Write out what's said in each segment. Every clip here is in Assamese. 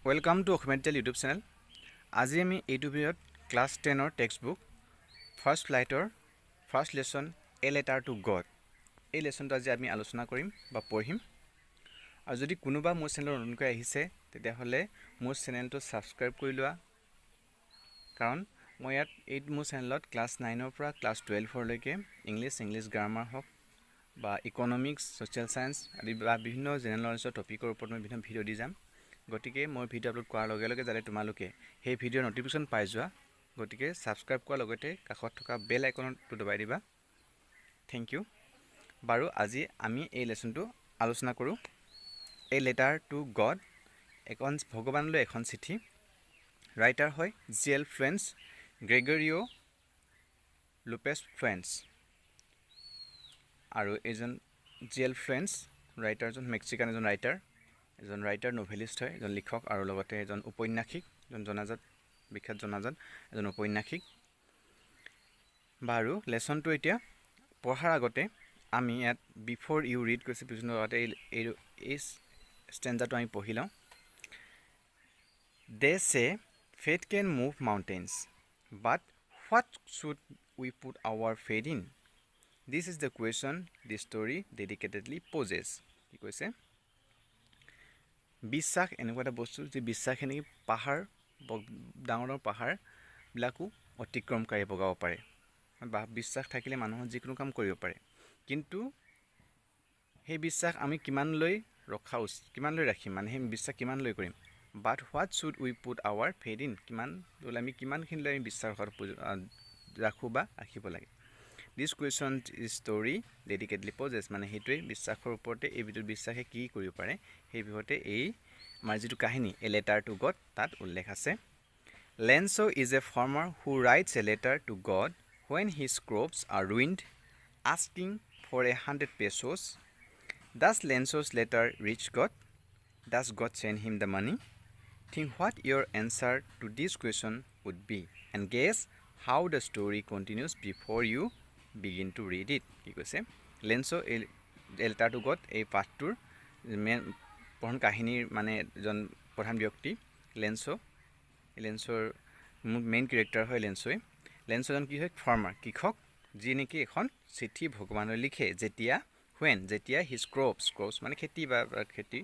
Welcome to Okhmetel YouTube channel. আজি আমি এইটো ভিডিঅ'ত ক্লাছ 10ৰ টেক্সটবুক ফাৰ্ষ্ট ফ্লাইটৰ first lesson A letter to god এই লেসনটো আজি আমি আলোচনা কৰিম বা পঢ়িম। আৰু যদি কোনোবা মোৰ চেনেলত নতুনকৈ আহিছে তেতিয়াহ'লে মোৰ চেনেলটো সাবস্ক্ৰাইব কৰি লোৱা, কাৰণ মই ইয়াত মোৰ চেনেলত ক্লাছ 9ৰ পৰা ক্লাছ 12 লৈকে ইংলিছ গ্ৰামাৰ হওক বা ইকনমিক্স, ছ'চিয়েল সায়েন্স আদি বা বিভিন্ন জেনেৰেল নলেজৰ টপিকৰ ওপৰত মই বিভিন্ন ভিডিঅ' দি যাম। গতিকে মই ভিডিঅ' আপলোড কৰাৰ লগে লগে যাতে তোমালোকে সেই ভিডিঅ'ৰ নটিফিকেশ্যন পাই যোৱা, গতিকে সাবস্ক্ৰাইব কৰাৰ লগতে কাষত থকা বেল আইকনটো দবাই দিবা। Thank you. বাৰু আজি আমি এই লেসনটো আলোচনা কৰোঁ। এ লেটাৰ টু গড, এখন ভগৱানলৈ এখন চিঠি। ৰাইটাৰ হয় জিএল ফ্ৰেন্স, গ্ৰেগৰিঅ' লোপেছ ফ্ৰেন্স। আৰু এজন জিএল ফ্ৰেন্স ৰাইটাৰজন মেক্সিকান এজন ৰাইটাৰ নভেলিষ্ট হয়, এজন লিখক আৰু লগতে এজন উপন্যাসিক, বিখ্যাত জনাজাত এজন উপন্যাসিক। বাৰু লেসনটো এতিয়া পঢ়াৰ আগতে আমি ইয়াত বিফৰ ইউ ৰিড কৈছে পিছনৰ আগতে এই ষ্টেঞ্জাটো আমি পঢ়ি লওঁ। They say faith can move mountains, but what should we put our faith in? This is the question the story dedicatedly poses. কি কৈছে? বিশ্বাস এনেকুৱা এটা বস্তু যে বিশ্বাসে নেকি ডাঙৰ পাহাৰবিলাকো অতিক্ৰমকাৰী বগাব পাৰে, বা বিশ্বাস থাকিলে মানুহৰ যিকোনো কাম কৰিব পাৰে। কিন্তু সেই বিশ্বাস আমি কিমানলৈ ৰাখিম, মানে সেই বিশ্বাস কিমানলৈ কৰিম। But what should we put our faith in, কিমানখিনিলৈ আমি বিশ্বাস ৰাখোঁ বা ৰাখিব লাগে। This question is story delicately poses, মানে সেইটোৱে বিশ্বাসৰ ওপৰতে এই ভিডিঅ'ত বিশ্বাসে কি কৰিব পাৰে সেই বিষয়তে এই আমাৰ যিটো কাহিনী এ লেটাৰ টু গড তাত উল্লেখ আছে। Lens' is a farmer who rights A letter to god when his crops are ruined, asking for 100 pesos. Does Lenzo's letter reach God? Does God send him the money? Think what your answer to this question would be, and guess how the story continues before you begin to read it. কি কৈছে? Lens' A letter to god এই পাঠটোৰ প্ৰধান কাহিনীৰ মানে এজন প্ৰধান ব্যক্তি লেঞ্চ'ৰ মেইন কেৰেক্টাৰ হয় লেঞ্চ'ই। লেঞ্চ'জন কি হয়? ফাৰ্মাৰ, কৃষক, যি নেকি এখন চিঠি ভগৱানলৈ লিখে যেতিয়া হিজ ক্ৰপছ মানে খেতি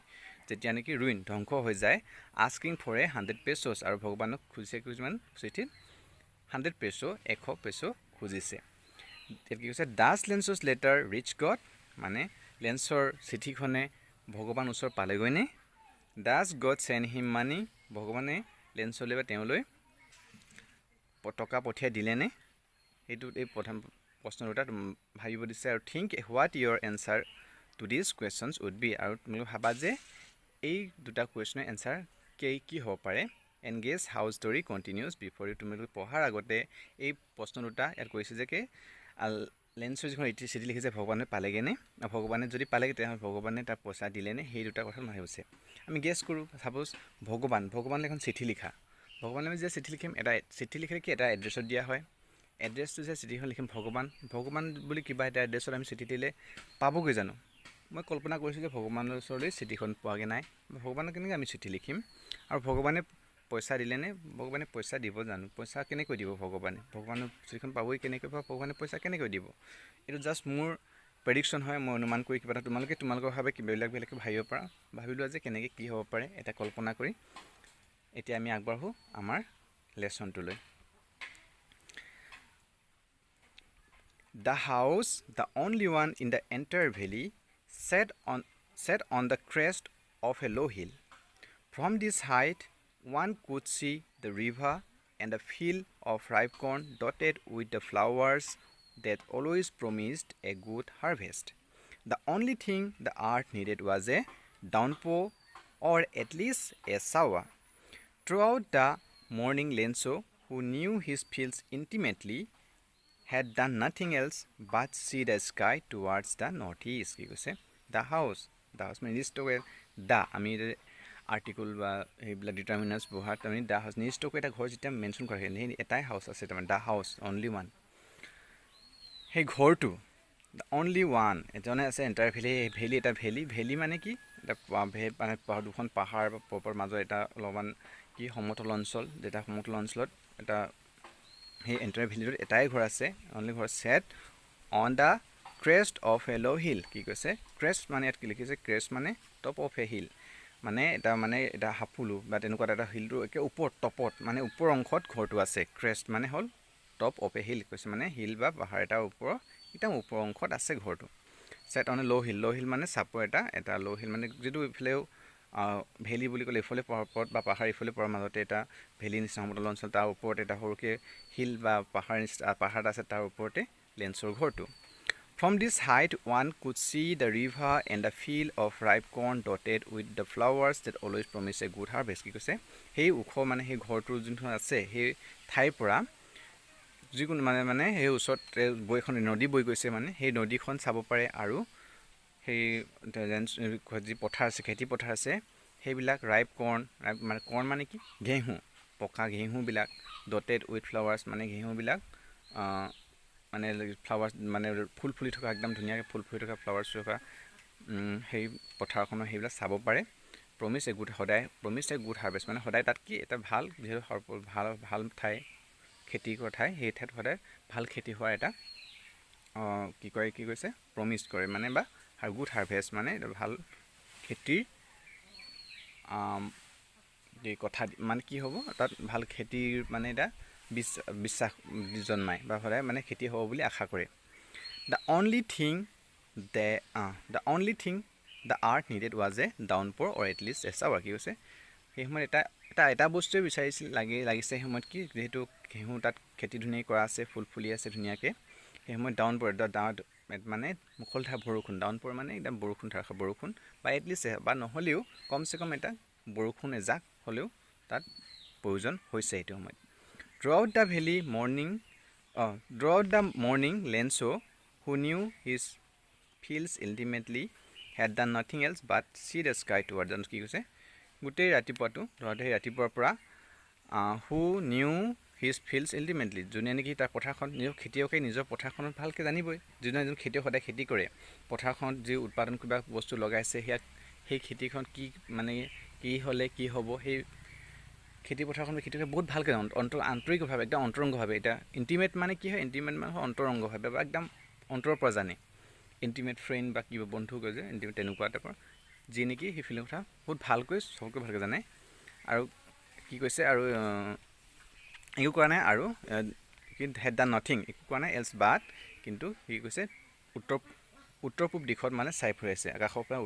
যেতিয়া নেকি ধ্বংস হৈ যায়, আস্কিং ফৰ 100 pesos, আৰু ভগৱানক খুজিছে কিছুমান চিঠিত 100 peso 100 peso খুজিছে। কি কৈছে? ডাজ লেঞ্চ'ছ লেটাৰ ৰিচ গড, মানে লেঞ্চ'ৰ চিঠিখনে ভগৱান ওচৰ পালেগৈনে? ডাজ গড চেণ্ড হিম মানি, ভগৱানে লেঞ্চ'লৈ বা তেওঁলৈ টকা পঠিয়াই দিলেনে? এই প্ৰথম প্ৰশ্ন দুটা ভাবিব দিছে। আৰু think what your answer to this questions would be, আৰু তুমি ভাবা যে এই দুটা কুৱেশ্যনৰ এনচাৰ কি হ'ব পাৰে। And guess how story continues before you, তুমি পঢ়াৰ আগতে এই প্ৰশ্ন দুটা ইয়াত কৈছে যে কি লেঞ্চৰ যিখন চিঠি লিখিছে ভগৱানে পালেগৈনে, ভগৱানে যদি পালেগৈ তেতিয়াহ'লে ভগৱানে তাৰ পইচা দিলেনে, সেই দুটা কথা ভাবিছে। আমি গেছ কৰোঁ, ছাপ'জ ভগৱানলৈ এখন চিঠি লিখা, ভগৱানলৈ আমি যে চিঠি লিখিম, এটা চিঠি লিখিলে কি এটা এড্ৰেছত দিয়া হয়, এড্ৰেছটো যে চিঠিখন লিখিম ভগৱান বুলি কিবা এটা এড্ৰেছত আমি চিঠি দিলে পাবগৈ জানো? মই কল্পনা কৰিছোঁ যে ভগৱানৰ ওচৰলৈ চিঠিখন পোৱাগৈ নাই, ভগৱানক কেনেকৈ আমি চিঠি লিখিম, আৰু ভগৱানে পইচা দিলেনে? ভগৱানে পইচা দিব জানো? পইচা কেনেকৈ দিব ভগৱানৰ চিঠিখন পাবই কেনেকৈ, বা ভগৱানে পইচা কেনেকৈ দিব? এইটো জাষ্ট মোৰ প্ৰেডিকশ্যন হয়, মই অনুমান কৰি কিবা এটা তোমালোকৰ ভাৱে বেলেগকৈ ভাবিব পাৰা, ভাবি লোৱা যে কেনেকৈ কি হ'ব পাৰে এটা কল্পনা কৰি। এতিয়া আমি আগবাঢ়োঁ আমাৰ লেচনটোলৈ। The house, the only one in the entire valley, sat on the crest of a low hill. From this height, one could see the river and a field of ripe corn dotted with the flowers that always promised a good harvest. The only thing the earth needed was a downpour, or at least a shower. Throughout the morning, Lenzo, who knew his fields intimately, had done nothing else but see the sky towards the northeast. কি কৈছে? দ্য হাউচ মানে নিৰ্দিষ্টকৈ আমি আৰ্টিকুল বা সেইবিলাক ডিটাৰমিনাৰ্ছ বহাত আমি দ্য হাউচ নিৰ্দিষ্টকৈ এটা ঘৰ যেতিয়া মেনশ্যন কৰা হয়, সেই এটাই হাউচ আছে, তাৰমানে দ্য হাউচ অনলি ওৱান। সেই ঘৰটো দ্য অনলি ওৱান এজনে আছে এণ্টাৰ ভেলি, এটা ভেলি মানে কি? এটা মানে দুখন পাহাৰ বা পৰ্বতৰ মাজত এটা অলপমান কি সমতল অঞ্চল, যেটা সমতল অঞ্চলত এটা সেই এণ্টাৰ ভেলীটোত এটাই ঘৰ আছে, অনলি ঘৰ set on the crest of a low' hill. কি কৈছে ক্ৰেষ্ট মানে ইয়াত কি লিখিছে, ক্ৰেষ্ট মানে টপ অফ এ হিল, মানে এটা হাপুলু বা তেনেকুৱা এটা শিলটো একে ওপৰত টপত মানে ওপৰ অংশত ঘৰটো আছে। ক্ৰেষ্ট মানে হ'ল টপ অফ এ হিল কৈছে, মানে হিল বা পাহাৰ এটাৰ ওপৰৰ একদম ওপৰ অংশত আছে ঘৰটো। Set on a low' hill, ল' হিল মানে চাপৰ এটা ল' হিল মানে যিটো ইফালেও ভেলী বুলি ক'লে ইফালে পৰ্বত বা পাহাৰ ইফালে পৰাৰ মাজতে এটা ভেলী নিচিনা সমতল অঞ্চল, তাৰ ওপৰত এটা সৰুকৈ হিল বা পাহাৰ নিচিনা পাহাৰ আছে, তাৰ ওপৰতে লেন্সৰ ঘৰটো। From this height one could see the river and the field of ripe corn dotted with the flowers that always promise a good harvest। কি কৈছে সেই ওখ মানে সেই ঘৰটোৰ যোনখন আছে সেই ঠাইৰ পৰা যিকোনো মানে সেই ওচৰত এখন নদী বৈ গৈছে, মানে সেই নদীখন চাব পাৰে, আৰু সেই যি পথাৰ আছে খেতি পথাৰ আছে সেইবিলাক ৰাইপ কৰ্ণ, মানে কৰ্ণ মানে কি ঘেঁহু, পকা ঘেঁহুবিলাক, ডটেড উইথ ফ্লাৱাৰ্ছ মানে ঘেঁহুবিলাক মানে ফ্লাৱাৰ্ছ মানে ফুল ফুলি থকা একদম ধুনীয়াকৈ ফুল ফুলি থকা ফ্লাৱাৰ্ছ থকা সেই পথাৰখনৰ সেইবিলাক চাব পাৰে। প্ৰমিছ এ গুড, সদায় প্ৰমিছ এ গুড হাৰ্ভেষ্ট মানে সদায় তাত কি এটা ভাল যিহেতু ভাল ঠাই খেতি কৰা ঠাই, সেই ঠাইত সদায় ভাল খেতি হোৱাৰ এটা কি কৈছে প্ৰমিছ কৰে মানে, বা গুড হাৰ্ভেষ্ট মানে ভাল খেতিৰ কথা মানে কি হ'ব তাত ভাল খেতিৰ মানে এটা বিশ্বাস জন্মায় বা সদায় মানে খেতি হ'ব বুলি আশা কৰে। The only thing the earth needed was a downpour or at least a shower. কি কৈছে সেই সময়ত এটা বস্তুৱে লাগিছে সেই সময়ত কি যিহেতু ঘেঁহু তাত খেতি ধুনীয়াকৈ কৰা আছে, ফুল ফুলি আছে ধুনীয়াকৈ, সেই সময়ত ডাউনপ'ৰ মানে মুষলধাৰ বৰষুণ, ডাউনপ'ৰ মানে একদম বৰষুণ ধাৰাসাৰ বৰষুণ, বা এটলিষ্ট বা নহ'লেও কমচে কম এটা বৰষুণ এজাক হ'লেও তাত প্ৰয়োজন হৈছে সেইটো সময়ত। Throughout the morning Lenso, who knew his fields intimately, had done nothing else but see the sky toward the কি কৈছে গোটেই ৰাতিপুৱাটো সেই ৰাতিপুৱাৰ পৰা who knew his fields intimately, যোনে নেকি তাৰ পথাৰখন নিজৰ খেতিয়কে নিজৰ পথাৰখনত ভালকৈ জানিবই, যোনে এজন খেতিয়ক সদায় খেতি কৰে, পথাৰখনত যি উৎপাদন কিবা বস্তু লগাইছে সেই খেতিখন কি মানে কি হ'লে কি হ'ব, সেই খেতি পথাৰখনৰ খেতিয়কে বহুত ভালকৈ আন্তৰিকভাৱে একদম অন্তৰংগভাৱে, এতিয়া ইণ্টিমেট মানে কি হয়, ইণ্টিমেট মানে অন্তৰংগভাৱে বা একদম অন্তৰৰ পৰা জানে, ইণ্টিমেট ফ্ৰেণ্ড বা কিবা বন্ধু কয় যে ইণ্টিমেট তেনেকুৱা টাইপৰ, যি নেকি সেই ফিল্মৰ কথা বহুত ভালকৈ চবকৈ ভালকৈ জানে। আৰু কি কৈছে আৰু একো কৰা নাই, আৰু হেড ডান নাথিং একো কৰা নাই এলছ বাট, কিন্তু সি কৈছে উত্তৰ পূব দিশত মানে চাই ফুৰি আছে, আকাশৰ পৰা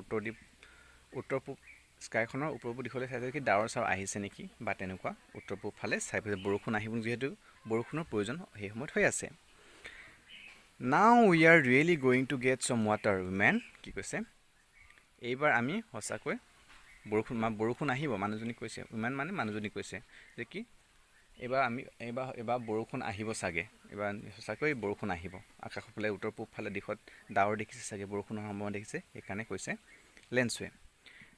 উত্তৰ পূব স্কাইখনৰ ওপৰ দিশলৈ চাই কি ডাৱৰ চাৱৰ আহিছে নেকি বা তেনেকুৱা উত্তৰ পূব ফালে চাই ফুৰিছে, বৰষুণ আহিব যিহেতু বৰষুণৰ প্ৰয়োজন সেই সময়ত হৈ আছে। Now we are really going to get some water women. কি কৈছে এইবাৰ আমি সঁচাকৈ বৰষুণ আহিব, মানুহজনী কৈছে, উইমেন মানে মানুহজনী কৈছে যে কি এইবাৰ বৰষুণ আহিব চাগে, এইবাৰ সঁচাকৈ বৰষুণ আহিব, আকাশৰ ফালে উত্তৰ পূব ফালে দিশত ডাৱৰ দেখিছে চাগে, বৰষুণৰ সম্ভাৱনা দেখিছে, সেইকাৰণে কৈছে লেন্সৱে।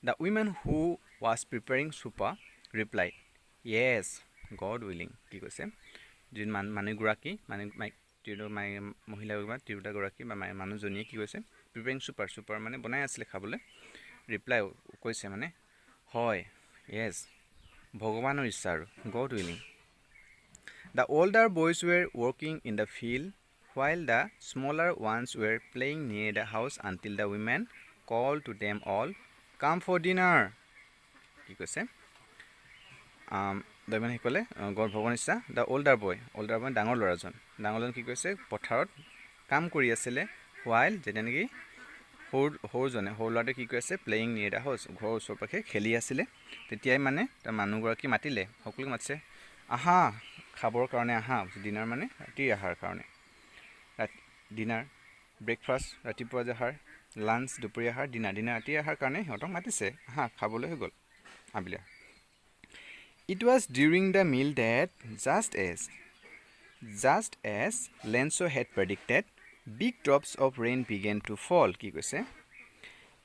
The women who was preparing soup replied yes God willing. কি কৈছে যি মানুহগৰাকী তিৰোতাগৰাকী বা মানুহজনীয়ে কি কৈছে প্ৰিপেয়াৰিং চুপাৰ মানে বনাই আছিলে খাবলৈ, ৰিপ্লাই কৈছে মানে হয় য়েছ ভগৱানৰ ইচ্ছা আৰু God willing. The older boys were working in the field while the smaller ones were playing near the house until the women called to them all come for dinner। কি কৈছে দৈমানে ক'লে গড ভগৱান ইচ্ছা। দ্য অল্ডাৰ বয় ডাঙৰ ল'ৰাজন কি কৈছে পথাৰত কাম কৰি আছিলে, while যেতিয়া নেকি সৰু ল'ৰাটোৱে কি কৰি আছে প্লেয়িং নিয়েৰ দ্য হাউচ, ঘৰৰ ওচৰ পাশে খেলি আছিলে, তেতিয়াই মানে তাৰ মানুহগৰাকী মাতিলে, সকলোকে মাতিছে আহা খাবৰ কাৰণে আহা, ডিনাৰ মানে ৰাতিৰ আহাৰ কাৰণে, ডিনাৰ ব্ৰেকফাষ্ট ৰাতিপুৱা যে আহাৰ, লাঞ্চ দুপৰীয়া আহাৰ, ডিনাৰ ৰাতিৰ আহাৰ কাৰণে সিহঁতক মাতিছে, আহা খাবলৈ হৈ গ'ল আবেলি। It was during the meal that just as Lenso had predicted, big drops of rain began to fall। কি কৈছে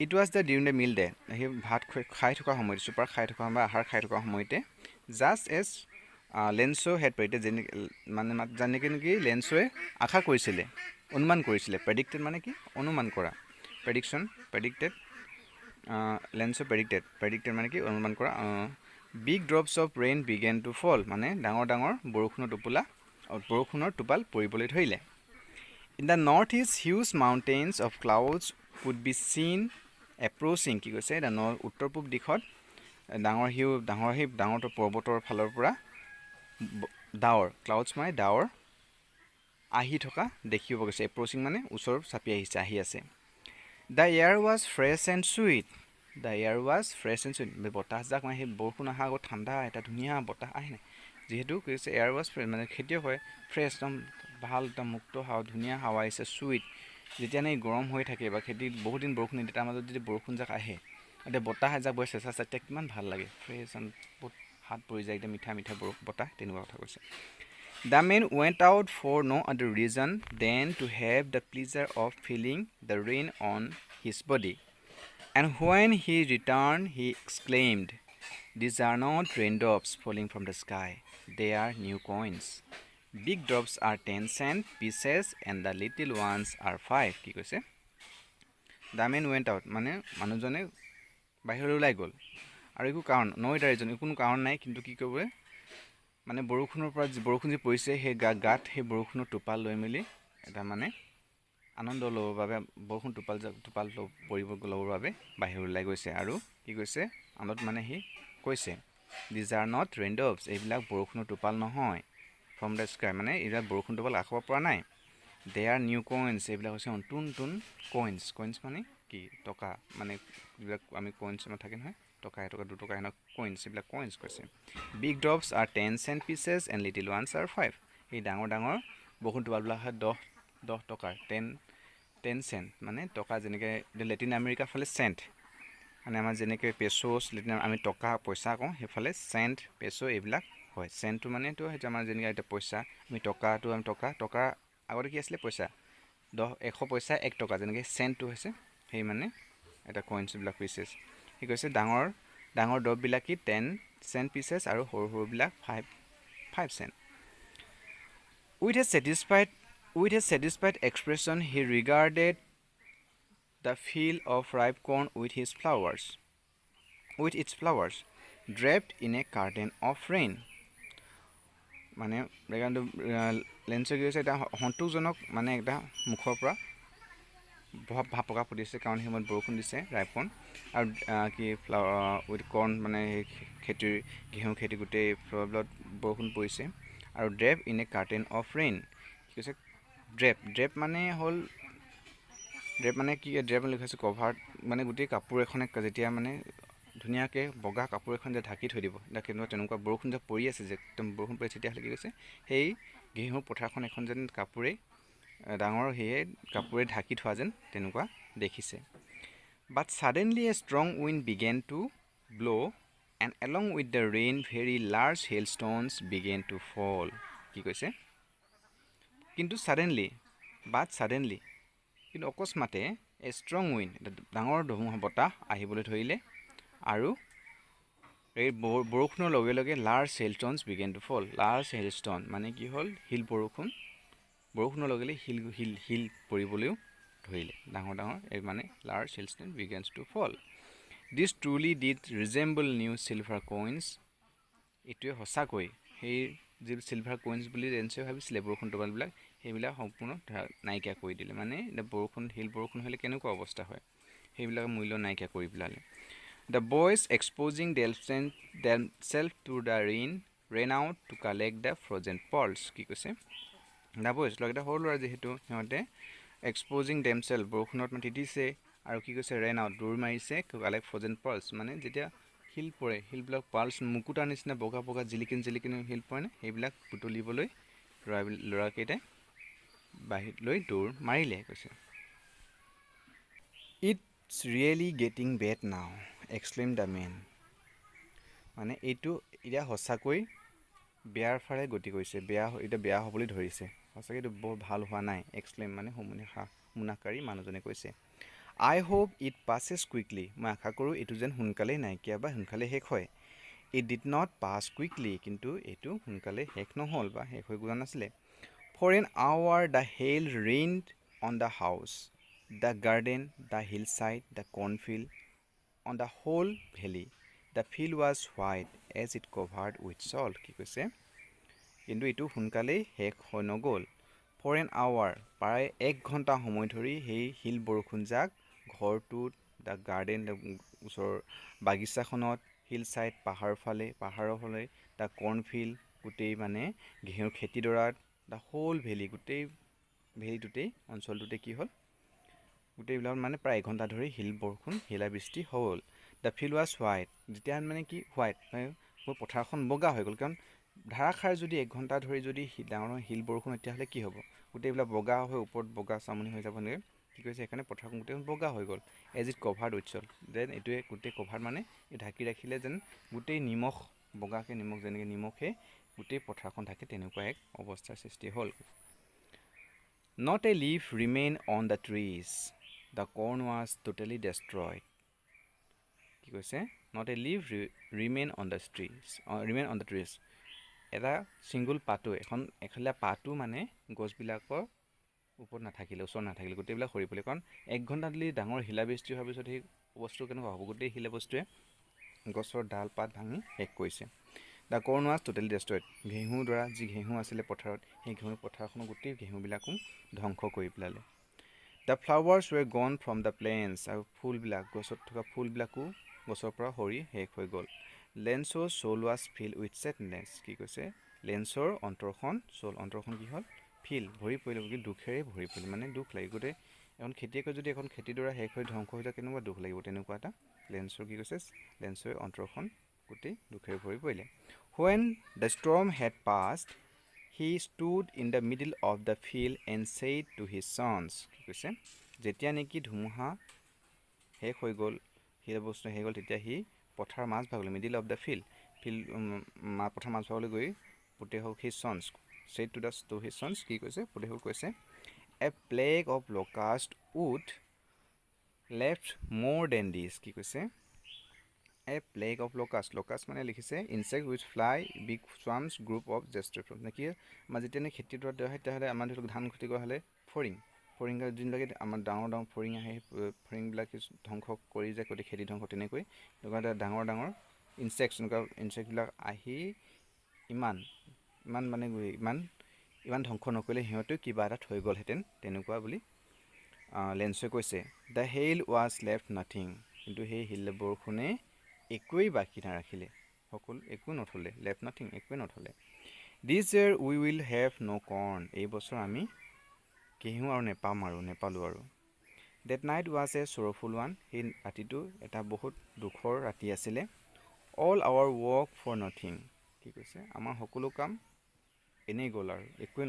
It was during the meal that সেই ভাত খাই থকা সময়তে, চুপাৰ খাই থকা বা আহাৰ খাই থকা সময়তে, just as লেন্সো had predicted যেনেকৈ নেকি লেন্সোৱে আশা কৰিছিলে, অনুমান কৰিছিলে, প্ৰেডিক্টেড মানে কি অনুমান কৰা, predicted লেন্সে প্ৰেডিক্টেড মানে কি অনুমান কৰা big drops of rain began to fall মানে ডাঙৰ ডাঙৰ বৰষুণৰ টোপাল পৰিবলৈ ধৰিলে in the north east huge mountains of clouds could be seen approaching কি কৈছে উত্তৰ পূব দিশত ডাঙৰ পৰ্বতৰ ফালৰ পৰা ডাৱৰ ক্লাউডছ মানে ডাৱৰ আহি থকা দেখিব গৈছে এপ্ৰ'চিং মানে ওচৰ চাপি আহি আছে the air was fresh and sweet বতাহজাক মানে সেই বৰষুণ অহা আগত ঠাণ্ডা এটা ধুনীয়া বতাহ আহে নাই যিহেতু কি হৈছে এয়াৰ ৱাজ মানে খেতিয়ক হয় ফ্ৰেছ একদম ভাল একদম মুক্ত হাৱা ধুনীয়া হাৱা আহিছে চুইট যেতিয়া মানে গৰম হৈ থাকে বা খেতিত বহুত দিন বৰষুণ নিদিয়ে তাৰ মাজত যদি বৰষুণজাক আহে এতিয়া বতাহ এজাক বৈ চেঁচা তেতিয়া কিমান ভাল লাগে ফ্ৰেছ বহুত হাত পৰি যায় একদম মিঠা মিঠা বতাহ তেনেকুৱা কথা কৈছে The men went out for no other reason than to have the pleasure of feeling the rain on his body. And when he returned, he exclaimed, "These are not raindrops falling from the sky. They are new coins. Big drops are 10-cent pieces and the little ones are 5." কি কৈছে? The men went out মানে মানুহজনে বাহিৰলৈ ওলাই গ'ল আৰু একো কাৰণ কোনো কাৰণ নাই কিন্তু কি কৰিব মানে বৰষুণ যি পৰিছে সেই গাত সেই বৰষুণৰ টোপাল লৈ মেলি এটা মানে আনন্দ ল'বৰ বাবে বৰষুণ টোপাল পৰিব ল'বৰ বাবে বাহিৰলৈ ওলাই গৈছে আৰু কি কৈছে আনত মানে সি কৈছে দিজ আৰ নট ৰেইনড্ৰপছ এইবিলাক বৰষুণৰ টোপাল নহয় ফ্ৰম দ্য স্কাই মানে এইবিলাক বৰষুণ টোপাল আখাব পৰা নাই দে আৰ নিউ কইনছ এইবিলাক হৈছে নতুন কইনছ মানে কি টকা মানে যিবিলাক আমি কইনছ থাকে নহয় টকা এটকা দুটকা এনেকুৱা কইনছ এইবিলাক কইনছ কৈছে big drops R 10-cent pieces and little ones are 5 এই ডাঙৰ বৰষুণ টোপালবিলাক হয় 10 টকাৰ 10 চেণ্ট মানে টকা যেনেকৈ লেটিন আমেৰিকাৰ ফালে চেণ্ট মানে আমাৰ যেনেকৈ পেছ'ছ আমি টকা পইচা কওঁ সেইফালে চেণ্ট পেছ' এইবিলাক হয় চেণ্টটো মানেতো সেইটো আমাৰ যেনেকৈ এতিয়া পইচা আমি টকা আগতে কি আছিলে পইচা 100 পইচা 1 টকা যেনেকৈ চেণ্টটো হৈছে সেই মানে এটা কইনছবিলাক পিচেছ সি কৈছে ডাঙৰ দৰৱবিলাক কি 10-cent pieces আৰু সৰুবিলাক 5 cent With a satisfied expression he regarded the field of ripe corn with its flowers draped in a curtain of rain মানে লেন্সে কি হৈছে এটা সন্তোষজনক মানে এটা মুখৰ পৰা ভাৱ প্ৰকাশ কৰিছে কাৰণ সেই সময়ত বৰষুণ দিছে ৰাইপ কৰ্ণ আৰু কি উইথ কৰ্ণ মানে খেতিৰ ঘেঁহু খেতি গোটেই ফ্ল'ৰত বৰষুণ পৰিছে আৰু drape in a curtain of rain কি কৈছে ড্ৰেপ মানে হ'ল ড্ৰেপ লিখা হৈছে কভাৰ মানে গোটেই কাপোৰ এখনে যেতিয়া মানে ধুনীয়াকৈ বগা কাপোৰ এখন যে ঢাকি থৈ দিব তেনেকুৱা বৰষুণ যে পৰি আছে যে একদম বৰষুণ পৰি তেতিয়াহ'লে কি কৈছে সেই ঘেঁহুৰ পথাৰখন এখন যেন ডাঙৰ সেয়ে কাপোৰে ঢাকি থোৱা যেন তেনেকুৱা দেখিছে but suddenly a strong wind began to blow' and along with the rain very large hailstones began to fall কি কৈছে কিন্তু ছাডেনলি কিন্তু অকস্মাতে এ ষ্ট্ৰং উইণ্ড এটা ডাঙৰ ধুমুহা বতাহ আহিবলৈ ধৰিলে আৰু এই বৰষুণৰ লগে লগে large hailstones began to fall large hailstone মানে কি হ'ল শিল বৰষুণৰ লগে লগে শিল পৰিবলৈও ধৰিলে ডাঙৰ এই মানে large হেইলষ্ট'ন begins to fall this truly did resemble new silver coins এইটোৱে সঁচাকৈ সেই যি চিলভাৰ কইনছ বুলি লেন্সে ভাবিছিলে বৰষুণ টোপালবিলাক সেইবিলাক সম্পূৰ্ণ নাইকিয়া কৰি দিলে মানে এতিয়া বৰষুণ হ'লে কেনেকুৱা অৱস্থা হয় সেইবিলাকৰ মূল্য নাইকিয়া কৰি পেলালে the boys exposing themselves to the rain out to collect the frozen pearls কি কৈছে দ্য বয়জ লগতে সৰু ল'ৰা যিহেতু সিহঁতে এক্সপ'জিং themselves বৰষুণত মানে তিতিছে আৰু কি কৈছে ৰেন আউট দৌৰ মাৰিছে কালেক্ট ফ্ৰজেন পাৰ্লছ মানে যেতিয়া শিল পৰে শিলবিলাক পাৰ্লছ মুকুতাৰ নিচিনা বগা জিলিকিন শিল পৰে নে সেইবিলাক বুটলিবলৈ ল'ৰাকেইটাই বাহিৰলৈ দৌৰ মাৰিলে কৈছে it's really getting bed now এক্সক্লেইম the man মানে এইটো এতিয়া সঁচাকৈ বেয়াৰ ফালে গতি কৰিছে এতিয়া বেয়া হ'বলৈ ধৰিছে সঁচাকৈ এইটো বৰ ভাল হোৱা নাই এক্সক্লেইম মানে হুমুনাকাৰী মানুহজনে কৈছে আই হোপ ইট পাছেছ কুইকলি মই আশা কৰোঁ এইটো যেন সোনকালেই নাইকিয়া বা সোনকালে শেষ হয় it did not pass quickly কিন্তু এইটো সোনকালে শেষ নহ'ল বা শেষ হৈ যোৱা নাছিলে for an hour the hail rained on the house the garden the hill side the cornfield on the whole valley. The field was white as it covered with salt. কি কৈছে কিন্তু এইটো সোনকালেই শেষ হৈ নগ'ল for an hour প্ৰায় 1 ঘণ্টা সময় ধৰি সেই শিল বৰষুণজাক ঘৰটোত দ্য গাৰ্ডেন ওচৰৰ বাগিচাখনত হিল চাইড পাহাৰৰ ফালে দ্য কৰ্ণফিল্ড গোটেই মানে ঘেঁহুৰ খেতিডৰাত দ্য হোল ভেলি গোটেই ভেলিটোতেই অঞ্চলটোতে কি হ'ল গোটেইবিলাক মানে প্ৰায় 1 ঘণ্টা ধৰি শিল বৰষুণ শিলাবৃষ্টি হ'ল দ্য ফিল্ড ৱাজ হোৱাইট যেতিয়া মানে কি হোৱাইট পথাৰখন বগা হৈ গ'ল কাৰণ ধাৰাসাৰ যদি 1 ঘণ্টা ধৰি যদি ডাঙৰ শিল বৰষুণ তেতিয়াহ'লে কি হ'ব গোটেইবিলাক বগা হৈ ওপৰত বগা চামনি হৈ যাব নে কি কৈছে এখানে পথাৰখন গোটেই বগা হৈ গ'ল as it covered with salt then এইটোৱে গোটেই কভাৰ মানে ঢাকি ৰাখিলে যেন গোটেই নিমখ বগাকে নিমখ যেনেকৈ নিমখে গোটেই পথাৰখন ঢাকে তেনেকুৱা এক অৱস্থাৰ সৃষ্টি হ'ল Not a leaf remained on the trees. The corn was totally destroyed. কি কৈছে Not a leaf remained on the trees. এটা সিঙ্গল পাতো এখলা পাতো মানে গছবিলাকৰ ওপৰত নাথাকিলে ওচৰত নাথাকিলে গোটেইবিলাক সৰি পৰিলে কাৰণ 1 ঘণ্টা ধৰি ডাঙৰ শিলাবৃষ্টি হোৱাৰ পিছত সেই বস্তু কেনেকুৱা হ'ব গোটেই শিলা বস্তুৱে গছৰ ডাল পাত ভাঙি শেষ কৰিছে দ্য কৰ্ণ ৱাজ টোটেলি ডেষ্ট্ৰয়ড ঘেঁহুৰ দ্বাৰা যি ঘেঁহু আছিলে পথাৰত সেই ঘেঁহুৰ পথাৰখনৰ গোটেই ঘেঁহুবিলাকো ধ্বংস কৰি পেলালে দ্য ফ্লাৱাৰ্ছ ৱেৰ গন ফ্ৰম দ্য প্লেণ্টছ আৰু ফুলবিলাক গছত থকা ফুলবিলাকো গছৰ পৰা সৰি শেষ হৈ গ'ল লেন্সৰ চ'ল ৱাজ ফিল উইথ ছেডনেছ কি কৈছে লেন্সৰ অন্তৰখন কি হ'ল ফিল ভৰি পৰিলে কি দুখেৰে ভৰি পৰিলে মানে দুখ লাগে গোটেই এখন খেতিয়কৰ যদি এখন খেতিডৰা শেষ হৈ ধ্বংস হৈ যায় কেনেকুৱা দুখ লাগিব তেনেকুৱা এটা লেন্সৰ কি কৈছে লেন্সৰ অন্তৰখন গোটেই দুখেৰে ভৰি পৰিলে When the storm had passed, he stood in the middle of the field and said to his sons, কি কৈছে যেতিয়া নেকি ধুমুহা শেষ হৈ গ'ল সেই বস্তু শেষ গ'ল তেতিয়া সি পথাৰ মাছ ভাগলৈ মিডিল অফ দ্য ফিল্ড পথাৰ মাছ ভাগলৈ গৈ পুতেহক his sons said to his sons কি কৈছে পুতেহক কৈছে a plague of locust would left more than this কি কৈছে A plague of locust মানে লিখিছে insect which fly big swarms group of gestation নেকি আমাৰ যেতিয়া নে খেতিডৰা দিয়া হয় তেতিয়াহ'লে আমাৰ ধৰি লওক ধান খেতি কৰা হ'লে ফৰিং যোনবিলাকে আমাৰ ডাঙৰ ফৰিং আহে ফৰিংবিলাক ধ্বংস কৰি যায় গোটেই খেতি ধ্বংস তেনেকৈ এনেকুৱা এটা ডাঙৰ ইনচেক্টবিলাক আহি ইমান ধ্বংস নকৰিলে সিহঁতেও কিবা এটা থৈ গ'লহেঁতেন তেনেকুৱা বুলি লেন্সে কৈছে the hail was left nothing কিন্তু সেই শিল বৰষুণে একোৱেই বাকী নাৰাখিলে সকলো একো নথলে লেফ্ট নাথিং একোৱেই নথলে this year we will have no' corn এই বছৰ আমি ঘেঁহু আৰু নেপালোঁ আৰু that night was a sorrowful one সেই ৰাতিটো এটা বহুত দুখৰ ৰাতি আছিলে all our work for nothing কি কৈছে আমাৰ সকলো কাম এনেই গ'ল আৰু একোৱেই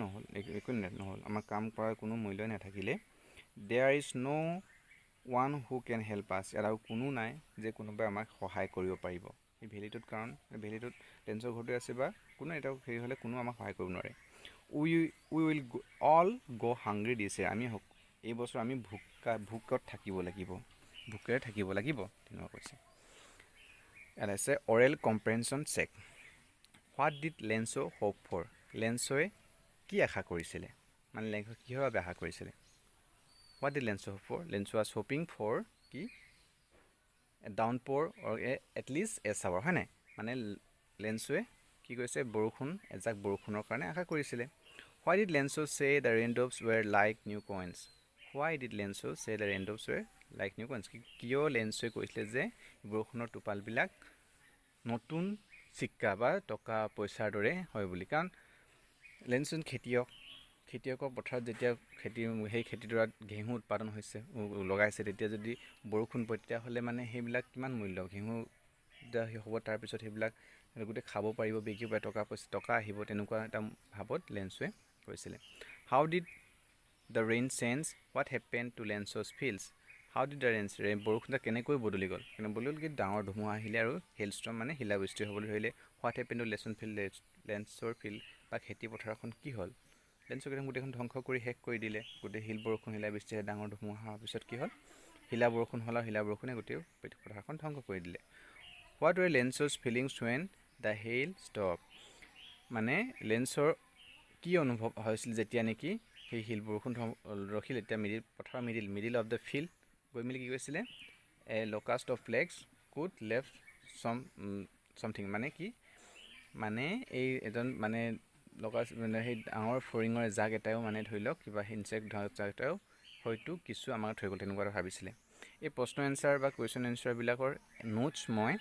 নহ'ল আমাৰ কাম কৰাৰ কোনো মূল্যই নাথাকিলে there is no' one who can help us ইয়াত আৰু কোনো নাই যে কোনোবাই আমাক সহায় কৰিব পাৰিব এই ভেলিটোত কাৰণ ভেলিটোত লেন্সৰ ঘৰতে আছে বা কোনো এটা হেৰি হ'লে কোনো আমাক সহায় কৰিব নোৱাৰে উই উইল অল গ' হাংগ্ৰি দিছে আমি এই বছৰ আমি ভোকেৰে থাকিব লাগিব তেনেকুৱা কৈছে ইয়াত আছে oral comprehension check what did Lencho hope for লেন্সয়ে কি আশা কৰিছিলে মানে লেন্সে কিহৰ বাবে আশা কৰিছিলে What did Lenso hope for? Lenso was hoping for কি a downpour or at least a shower হয় নাই মানে লেন্সোৱে কি কৈছে এজাক বৰষুণৰ কাৰণে আশা কৰিছিলে Why did Lenso say the raindrops were like new coins? Why did Lenso say the raindrops were like new coins? কিয় লেন্সোৱে কৈছিলে যে বৰষুণৰ টোপালবিলাক নতুন চিক্কা বা টকা পইচাৰ দৰে হয় বুলি কাৰণ লেন্সো খেতিয়কৰ পথাৰত যেতিয়া সেই খেতিডৰাত ঘেঁহু উৎপাদন হৈছে লগাইছে তেতিয়া যদি বৰষুণ পৰে তেতিয়াহ'লে মানে সেইবিলাক কিমান মূল্য ঘেঁহু হ'ব তাৰপিছত সেইবিলাক গোটেই খাব পাৰিব বিক্ৰী পাৰে টকা আহিব তেনেকুৱা এটা ভাৱত লেন্সোৱে কৈছিলে how did the rain change what happen to Lencho's fields how did the বৰষুণটা কেনেকৈ বদলি গ'ল কি ডাঙৰ ধুমুহা আহিলে আৰু হেলষ্টৰ্ম মানে শিলাবৃষ্টি হ'বলৈ ধৰিলে হোৱাট হেপেন টু লেন্সৰ ফিল্ড বা খেতি পথাৰখন কি হ'ল লেন্সক গোটেইখন ধ্বংস কৰি শেষ কৰি দিলে গোটেই শিলাবৃষ্টি ডাঙৰ ধুমুহা হোৱাৰ পিছত কি হ'ল শিলা বৰষুণে গোটেই পথাৰখন ধ্বংস কৰি দিলে what were Lencho's feelings when the hail stop মানে লেন্সৰ কি অনুভৱ হৈছিল যেতিয়া নেকি সেই শিল বৰষুণ ৰখিলে তেতিয়া পথাৰৰ মিডিল অফ দ্য ফিল্ড গৈ মেলি কি কৈছিলে a locust of plagues could left something মানে কি মানে এই এজন মানে লগা মানে সেই ডাঙৰ ফৰিঙৰ জাক এটাও মানে ধৰি লওক কিবা ইনচেক্ট জাক এটাও হয়তো কিছু আমাক থৈ গ'ল তেনেকুৱা এটা ভাবিছিলে এই প্ৰশ্ন এনচাৰ বা কুৱেশ্যন এনচাৰবিলাকৰ নোটছ মই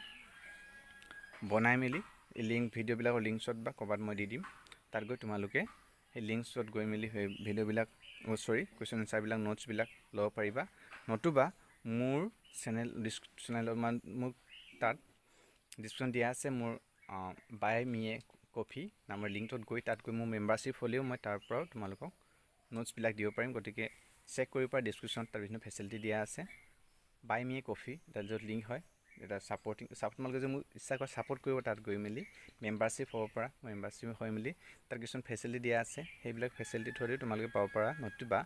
বনাই মেলি এই লিংক ভিডিঅ'বিলাকৰ লিংকছত বা ক'ৰবাত মই দি দিম তাত গৈ তোমালোকে সেই লিংকছত গৈ মেলি সেই ভিডিঅ'বিলাক কুৱেশ্যন এনচাৰবিলাক নোটছবিলাক ল'ব পাৰিবা নতুবা মোৰ চেনেলত মোক তাত ডিছক্ৰিপশ্যন দিয়া আছে মোৰ বাই মি এ কফি নামৰ লিংকটোত গৈ তাত গৈ মোৰ মেম্বাৰশ্বিপ হ'লেও মই তাৰ পৰাও তোমালোকক নোটছবিলাক দিব পাৰিম গতিকে চেক কৰিব পৰা ডিছক্ৰিপশ্যনত তাৰ বিভিন্ন ফেচিলিটি দিয়া আছে বাই মি এ কফি তাত য'ত লিংক হয় এটা তোমালোকে যে মোক ইচ্ছা কৰে ছাপৰ্ট কৰিব তাত গৈ মেলি মেম্বাৰশ্বিপ হ'ব পৰা মেম্বাৰশ্বিপ হৈ মেলি তাত কিছুমান ফেচিলিটি দিয়া আছে সেইবিলাক ফেচিলিটি থৈ তোমালোকে পাব পৰা নতুবা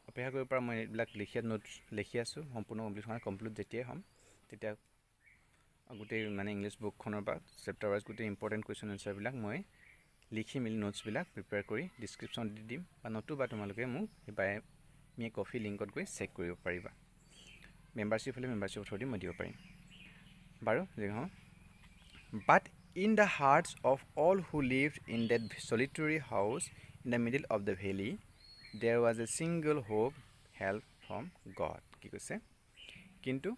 অপেক্ষা কৰিব পৰা মই এইবিলাক নোটছ লিখি আছোঁ সম্পূৰ্ণ কমপ্লিট যেতিয়াই হ'ম তেতিয়া গোটেই মানে ইংলিছ বুকখনৰ পৰা চেপ্টাৰ ৱাইজ গোটেই ইম্পৰ্টেণ্ট কুৱেশ্যন এনচাৰবিলাক মই লিখি মেলি নোটছবিলাক প্ৰিপেয়াৰ কৰি ডিছক্ৰিপশ্যন দি দিম বা নতুবা তোমালোকে মোক সেই বাই মি এ কফি লিংকত গৈ চেক কৰিব পাৰিবা মেম্বাৰশ্বিপ হ'লে মেম্বাৰশ্বিপৰ থ্ৰু দি মই দিব পাৰিম বাৰু যি হওঁ but in the hearts of all who lived in that solitary house in the middle of the valley there was a single hope help from God কি কৈছে কিন্তু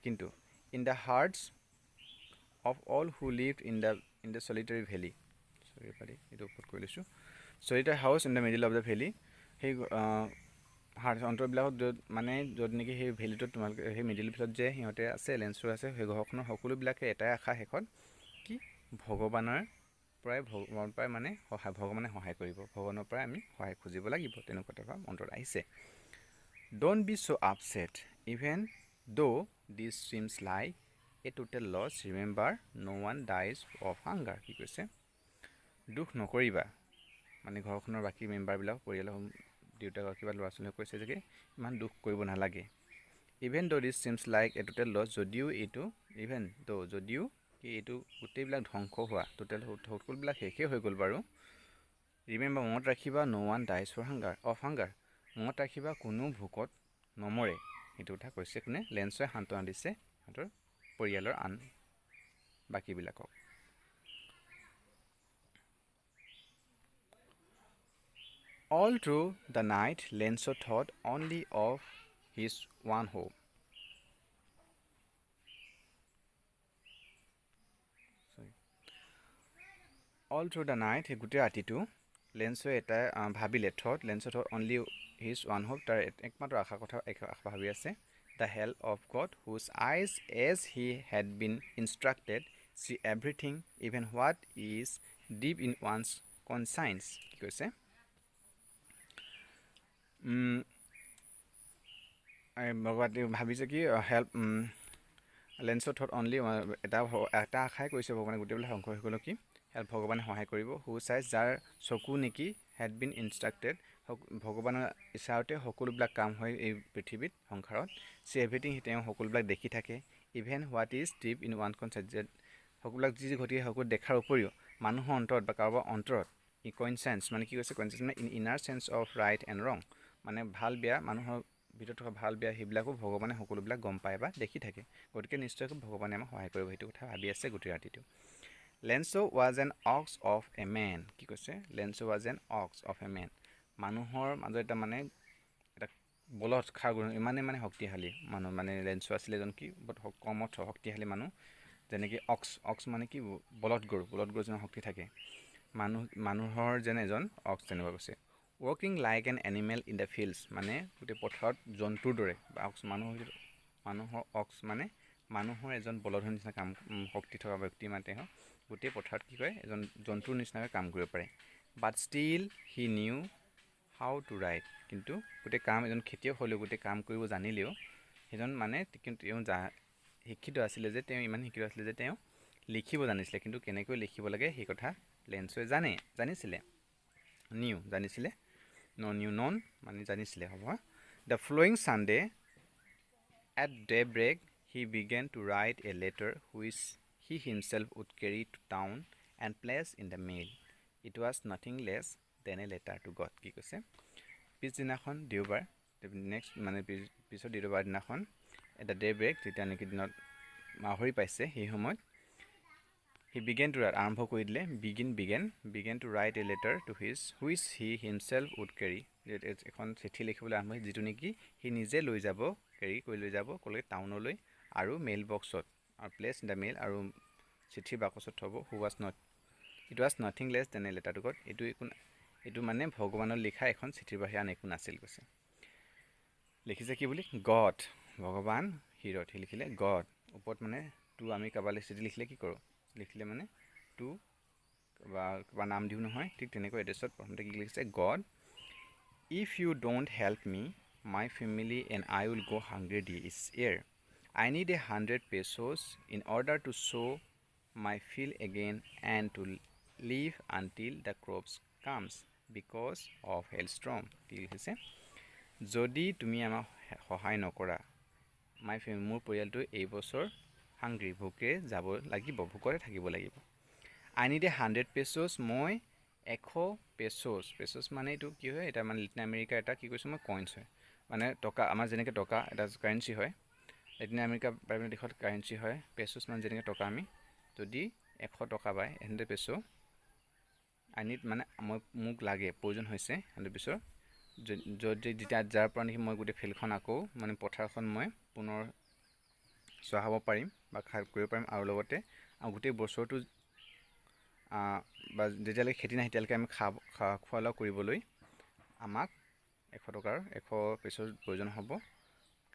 কিন্তু in the hearts of all who lived in the solitary valley এইটো ওপৰত কৈ লৈছোঁ solitary house in the middle of the valley সেই অন্তৰবিলাকত য'ত মানে য'ত নেকি সেই ভেলীটোত তোমালোকে সেই মিডিল ভিতৰত যে সিহঁতে আছে লেন্সৰ আছে সেই ঘৰখনৰ সকলোবিলাকে এটাই আশা শেষত কি ভগৱানৰ পৰাই মানে ভগৱানে সহায় কৰিব ভগৱানৰ পৰাই আমি সহায় খুজিব লাগিব তেনেকুৱা এটা ভাৱ অন্তৰত আহিছে don't be so' upset even though this seems like a total loss remember no one dies of hunger কি কৈছে দুখ নকৰিবা মানে ঘৰখনৰ বাকী মেম্বাৰবিলাক পৰিয়ালৰ দেউতাক কিবা ল'ৰা ছোৱালীয়ে কৈছে যে ইমান দুখ কৰিব নালাগে even though this seems like a total loss যদিও কি এইটো গোটেইবিলাক ধ্বংস হোৱা সকলোবিলাক শেষেই হৈ গ'ল বাৰু ৰিমেম্বাৰ মনত ৰাখিবা no one dies of hunger মনত ৰাখিবা কোনো ভোকত নমৰে সেইটো কথা কৈছে কোনে লেন্সৰে সান্তনা দিছে সিহঁতৰ পৰিয়ালৰ আন বাকীবিলাকক all through the night Lenso thought only of his one hope all through the night গোটেই ৰাতিটো লেন্সে এটা লেন্সো thought only his one hope তাৰ একমাত্ৰ আশা ভাবি আছে the help of God whose eyes as he had been instructed see everything even what is deep in one's conscience কি কৈছে ভগৱানে ভাবিছে কি হেল্প লেন্সো থট অনলি এটা আশাই কৰিছে ভগৱানে গোটেইবিলাক ধ্বংস হৈ গ'ল কি হেল্প ভগৱানে সহায় কৰিব হু চাইজ যাৰ চকু নেকি হেড বিন ইনষ্ট্ৰাক্টেড ভগৱানৰ ইচ্ছাতে সকলোবিলাক কাম হয় এই পৃথিৱীত সংসাৰত চি এভৰিথিং তেওঁ সকলোবিলাক দেখি থাকে even what is deep in one concept সকলোবিলাক যি ঘটি সকলো দেখাৰ উপৰিও মানুহৰ অন্তৰত বা কাৰোবাৰ অন্তৰত কনচেন্স মানে কি কৈছে কনচেন্স মানে inner sense of right and wrong মানে ভাল বেয়া মানুহৰ ভিতৰত থকা ভাল বেয়া সেইবিলাকো ভগৱানে সকলোবিলাক গম পায় বা দেখি থাকে গতিকে নিশ্চয়কৈ ভগৱানে আমাক সহায় কৰিব সেইটো কথা ভাবি আছে গোটেই ৰাতিটো Lencho was an ox of a man কি কৈছে Lencho was an ox of a man মানুহৰ মাজত এটা মানে এটা বলত খাৰগুণ ইমানে মানে শক্তিশালী মানুহ মানে লেন্সো আছিলে এজন কি কমত শক্তিশালী মানুহ যেনেকৈ অক্স মানে কি বলত গৰু যেন শক্তি থাকে মানুহৰ যেন এজন অক্স তেনেকুৱা কৈছে working like an animal in the fields মানে গোটেই পথাৰত জন্তুৰ দৰে বা মানুহৰ অক্স মানে মানুহৰ এজন বলধৰ নিচিনা কাম শক্তি থকা ব্যক্তি মানে তেওঁ গোটেই পথাৰত কি কৰে এজন জন্তুৰ নিচিনাকৈ কাম কৰিব পাৰে but still he knew how to write কিন্তু গোটেই কাম এজন খেতিয়ক হ'লেও গোটেই কাম কৰিব জানিলেও সেইজন মানে কিন্তু তেওঁ শিক্ষিত আছিলে যে তেওঁ ইমান শিক্ষিত আছিলে যে তেওঁ লিখিব জানিছিলে কিন্তু কেনেকৈ লিখিব লাগে সেই কথা লেন্সোৱে জানিছিলে নন মানে জানিছিলে হ'ব the following Sunday at daybreak he began to write a letter which he himself would carry to town and place in the mail it was nothing less than a letter to God কি কৈছে পিছদিনাখন দেওবাৰ নেক্সট মানে পিছত দ্বিতীয়বাৰ দিনাখন এটা ডে ব্ৰেক যেতিয়া নেকি দিনত মাহৰি পাইছে সেই সময়ত he began to write আৰম্ভ কৰি দিলে began to write a letter to his which he himself would carry এখন চিঠি লিখিবলৈ আৰম্ভ যিটো নেকি সি নিজে লৈ যাব কেৰি কৰি লৈ যাব ক'লে টাউনলৈ আৰু মেইল বক্সত আৰু প্লেচ ইন দ্য মেইল আৰু চিঠিৰ বাকচত থ'ব it was nothing less than a letter to God এইটো মানে ভগৱানৰ লিখা এখন চিঠিৰ বাহিৰে আন একো নাছিল কৈছে লিখিছে কি বুলি গড ভগৱান হিৰত সি লিখিলে গড ওপৰত মানে টু আমি কাবালে চিঠি লিখিলে কি কৰোঁ লিখিলে মানে টু বা নাম দিও নহয় ঠিক তেনেকৈ এড্ৰেছত প্ৰথমতে কি লিখিছে god if you don't help me my family and I will go hungry this year I need 100 pesos in order to sow my field again and to live until the crops comes because of hailstorm কি লিখিছে যদি তুমি আমাক সহায় নকৰা মোৰ পৰিয়ালটো এই বছৰ হাংগ্ৰি ভোকে যাব লাগিব ভোকৰে থাকিব লাগিব I need 100 pesos মই 100 pesos মানে এইটো কি হয় এটা মানে লেটিন আমেৰিকা এটা কি কৈছোঁ মই কইনছ হয় মানে টকা আমাৰ যেনেকৈ টকা এটা কাৰেঞ্চি হয় লেটিন আমেৰিকা প্ৰাইভেট দেশত কাৰেঞ্চি হয় পেছোছ মানে যেনেকৈ টকা আমি যদি 100 টকা বাই 100 পেছো I need মানে মোক লাগে প্ৰয়োজন হৈছে 100 পেছৰ যদি যাৰ পৰা নেকি মই গোটেই ফিল্ডখন আকৌ মানে পথাৰখন মই পুনৰ চহাব পাৰিম বা কৰিব পাৰিম আৰু লগতে গোটেই বছৰটো বা যেতিয়ালৈকে খেতি নাই তেতিয়ালৈকে আমি খোৱা লোৱা কৰিবলৈ আমাক 100 টকাৰ 100 পেছৰ প্ৰয়োজন হ'ব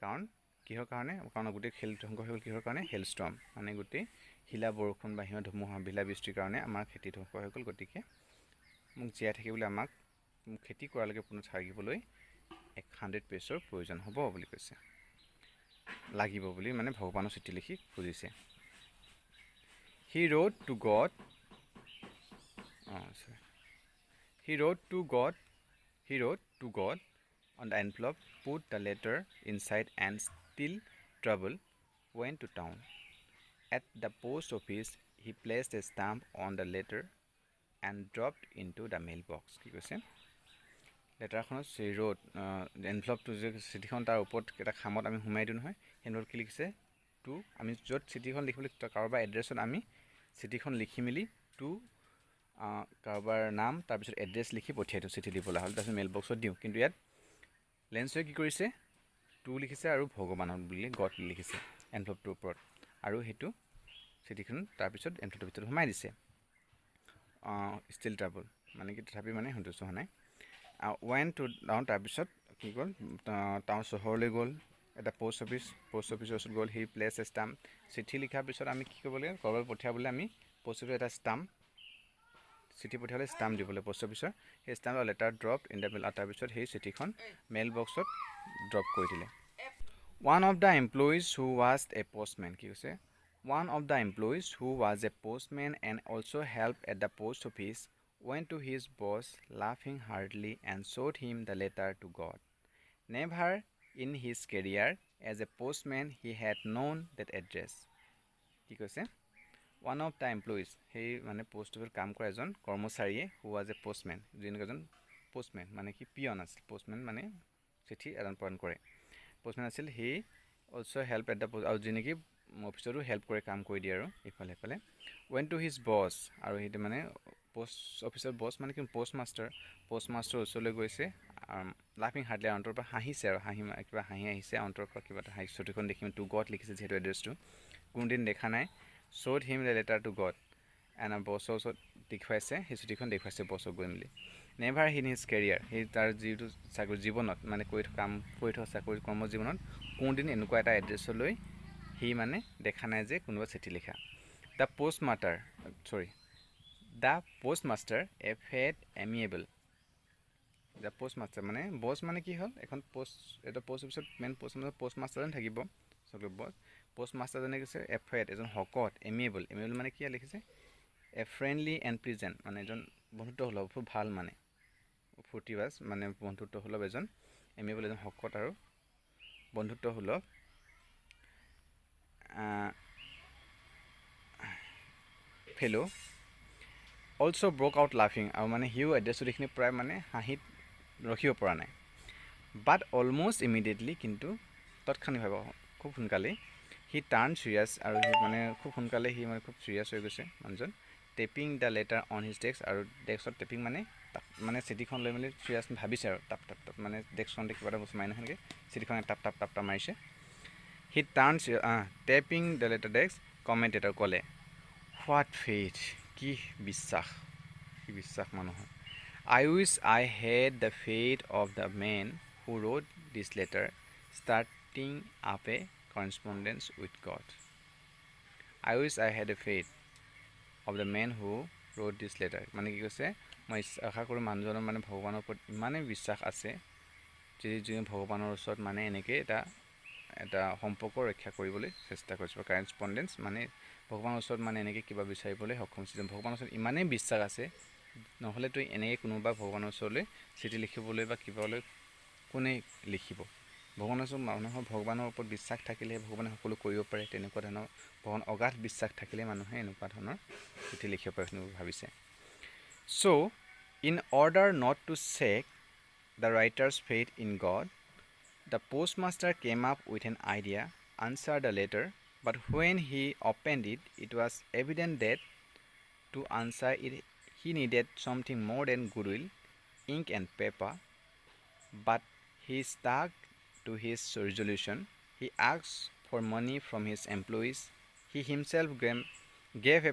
কাৰণ কিহৰ কাৰণে কাৰণ গোটেই খেল ধ্বংস হৈ গ'ল কিহৰ কাৰণে হেলষ্টৰ্ম মানে গোটেই শিলা বৰষুণ বা হিম ধুমুহা বিলা বৃষ্টিৰ কাৰণে আমাৰ খেতি ধ্বংস হৈ গ'ল গতিকে মোক জীয়াই থাকিবলৈ আমাক খেতি কৰালৈকে পুনৰ থাকিবলৈ 100 পেছৰ প্ৰয়োজন হ'ব বুলি কৈছে লাগিব বুলি মানে ভগৱানৰ চিঠি লিখি খুজিছে he wrote to God on the envelope put the letter inside and still trouble went to town at the post office he placed a stamp on the letter and dropped into the mailbox কি কৈছে লেটাৰখনত সেই ৰোড এনভেলপটো যে চিঠিখন তাৰ ওপৰত এটা খামত আমি সোমাই দিওঁ নহয় সেইটোত কি লিখিছে টু আমি য'ত চিঠিখন লিখিবলৈ কাৰোবাৰ এড্ৰেছত আমি চিঠিখন লিখি মেলি টু কাৰোবাৰ নাম তাৰপিছত এড্ৰেছ লিখি পঠিয়াই দিওঁ চিঠি দিবলৈ হ'ল তাৰপিছত মেইল বক্সত দিওঁ কিন্তু ইয়াত লেন্সে কি কৰিছে টু লিখিছে আৰু ভগৱানৰ বুলি গড লিখিছে এনভেলপটোৰ ওপৰত আৰু সেইটো চিঠিখন তাৰপিছত এনভেলপটোৰ ভিতৰত সোমাই দিছে ষ্টিল ট্ৰাবল মানে কি তথাপি মানে সন্তুষ্ট হোৱা নাই ৱেণ্ট টু ডাউন তাৰপিছত কি গ'ল টাউন চহৰলৈ গ'ল এটা পোষ্ট অফিচৰ ওচৰত গ'ল সি প্লেচ ষ্টাম্প চিঠি লিখাৰ পিছত আমি কি কৰিব লাগে ক'ৰবাত পঠিয়াবলৈ আমি পোষ্ট অফিচৰ এটা ষ্টাম্প চিঠি পঠিয়াবলৈ ষ্টাম্প দিবলৈ পোষ্ট অফিচৰ সেই stamp letter drop in the mail তাৰপিছত সেই চিঠিখন মেইল বক্সত ড্ৰপ কৰি দিলে one of the employees who was a postman কি কৈছে One of the employees who was a postman and also helped at the post office went to his boss laughing heartily and showed him the letter to God. Never in his career as a postman he had known that address. কি কৈছে One of the employees সেই মানে পোষ্ট অফিচত কাম কৰা এজন কৰ্মচাৰীয়ে who was a postman যিজন এজন postman মানে কি পিয়ন আছিল postman মানে চিঠি আদান প্ৰদান কৰে postman আছিল he also helped at the post আৰু যি নেকি অফিচৰো হেল্প কৰে কাম কৰি দিয়ে আৰু ইফালে ইফালে ৱেণ্ট টু হিজ বছ আৰু সেইটো মানে পোষ্ট অফিচৰ বছ মানে কি পোষ্ট মাষ্টাৰ ওচৰলৈ গৈছে লাফিং হাৰ্টলি অন্তৰৰ পৰা হাঁহিছে আৰু কিবা হাঁহি আহিছে অন্তৰৰ পৰা কিবা এটা হাঁহি চিঠিখন দেখি টু গড লিখিছে যিহেতু এড্ৰেছটো কোনোদিন দেখা নাই showed him the letter to God and বছৰ ওচৰত দেখুৱাইছে সেই চিঠিখন দেখুৱাইছে বছক গৈ মেলি নেভাৰ ইন হিজ কেৰিয়াৰ সেই তাৰ যিটো চাকৰি জীৱনত মানে কৰি থকা চাকৰি কৰ্ম জীৱনত কোনোদিন এনেকুৱা এটা এড্ৰেছলৈ সি মানে দেখা নাই যে কোনোবা চিঠি লিখা the post master a fat amiable the post master মানে বছ মানে কি হ'ল এখন এটা পোষ্ট অফিচত মেইন পোষ্ট মাষ্টাৰজন থাকিব পোষ্ট মাষ্টাৰজনে কৈছে এ ফেড এজন শকত এমিয়েবল মানে কি লিখিছে এ ফ্ৰেণ্ডলি এণ্ড প্লিজেণ্ট মানে এজন বন্ধুত্ব সুলভ খুব ভাল মানে ফূৰ্তিবাজ মানে বন্ধুত্ব সুলভ এজন এমিয়েবল এজন শকত আৰু বন্ধুত্ব সুলভ ফেলো অলছ' ব্ৰক আউট লাফিং আৰু মানে সিও এড্ৰেছটো দেখিনি প্ৰায় মানে হাঁহিত ৰখিব পৰা নাই বাট অলমষ্ট ইমিডিয়েটলি কিন্তু তৎক্ষণিকভাৱে খুব সোনকালেই হি টাৰ্ণ চিৰিয়াছ আৰু সি মানে খুব সোনকালে সি মানে খুব চিৰিয়াছ হৈ গৈছে মানুহজন tapping the letter on his desk আৰু ডেস্কত টেপিং মানে চিঠিখন লৈ মেলি চিৰিয়াছ ভাবিছে আৰু টাপ টাপ টাপ মানে ডেস্কখনতে কিবা এটা বস্তু মাৰি নাখানকৈ চিঠিখনে টাপ টাপ টাপ টাপ মাৰিছে he turn tapping the letter desk commentator ক'লে হোৱাট ফেইথ কি বিশ্বাস মানুহৰ I wish I had the faith of the man who wrote this letter, starting up a correspondence with God. I wish I had the faith of the man who wrote this letter. মানে কি কৈছে মই আশা কৰোঁ মানুহজনৰ মানে ভগৱানৰ ওপৰত ইমানেই বিশ্বাস আছে যে ভগৱানৰ ওচৰত মানে এনেকৈ এটা সম্পৰ্ক ৰক্ষা কৰিবলৈ চেষ্টা কৰিছে কৰেছপণ্ডেঞ্চ মানে ভগৱানৰ ওচৰত মানে এনেকৈ কিবা বিচাৰিবলৈ সক্ষম হৈছে ভগৱানৰ ওচৰত ইমানেই বিশ্বাস আছে নহ'লেতো এনেকৈ কোনোবা ভগৱানৰ ওচৰলৈ চিঠি লিখিবলৈ বা কিবালৈ কোনে লিখিব ভগৱানৰ ওচৰত মানুহৰ ভগৱানৰ ওপৰত বিশ্বাস থাকিলে ভগৱানে সকলো কৰিব পাৰে তেনেকুৱা ধৰণৰ ভগৱান অগাধ বিশ্বাস থাকিলে মানুহে এনেকুৱা ধৰণৰ চিঠি লিখিব পাৰে বুলি ভাবিছে So in order not to shake the writer's faith in God the postmaster came up with an idea answered the letter but when he opened it it was evident that to answer it he needed something more than goodwill, ink and paper, but he stuck to his resolution. He asked for money from his employees. He himself gave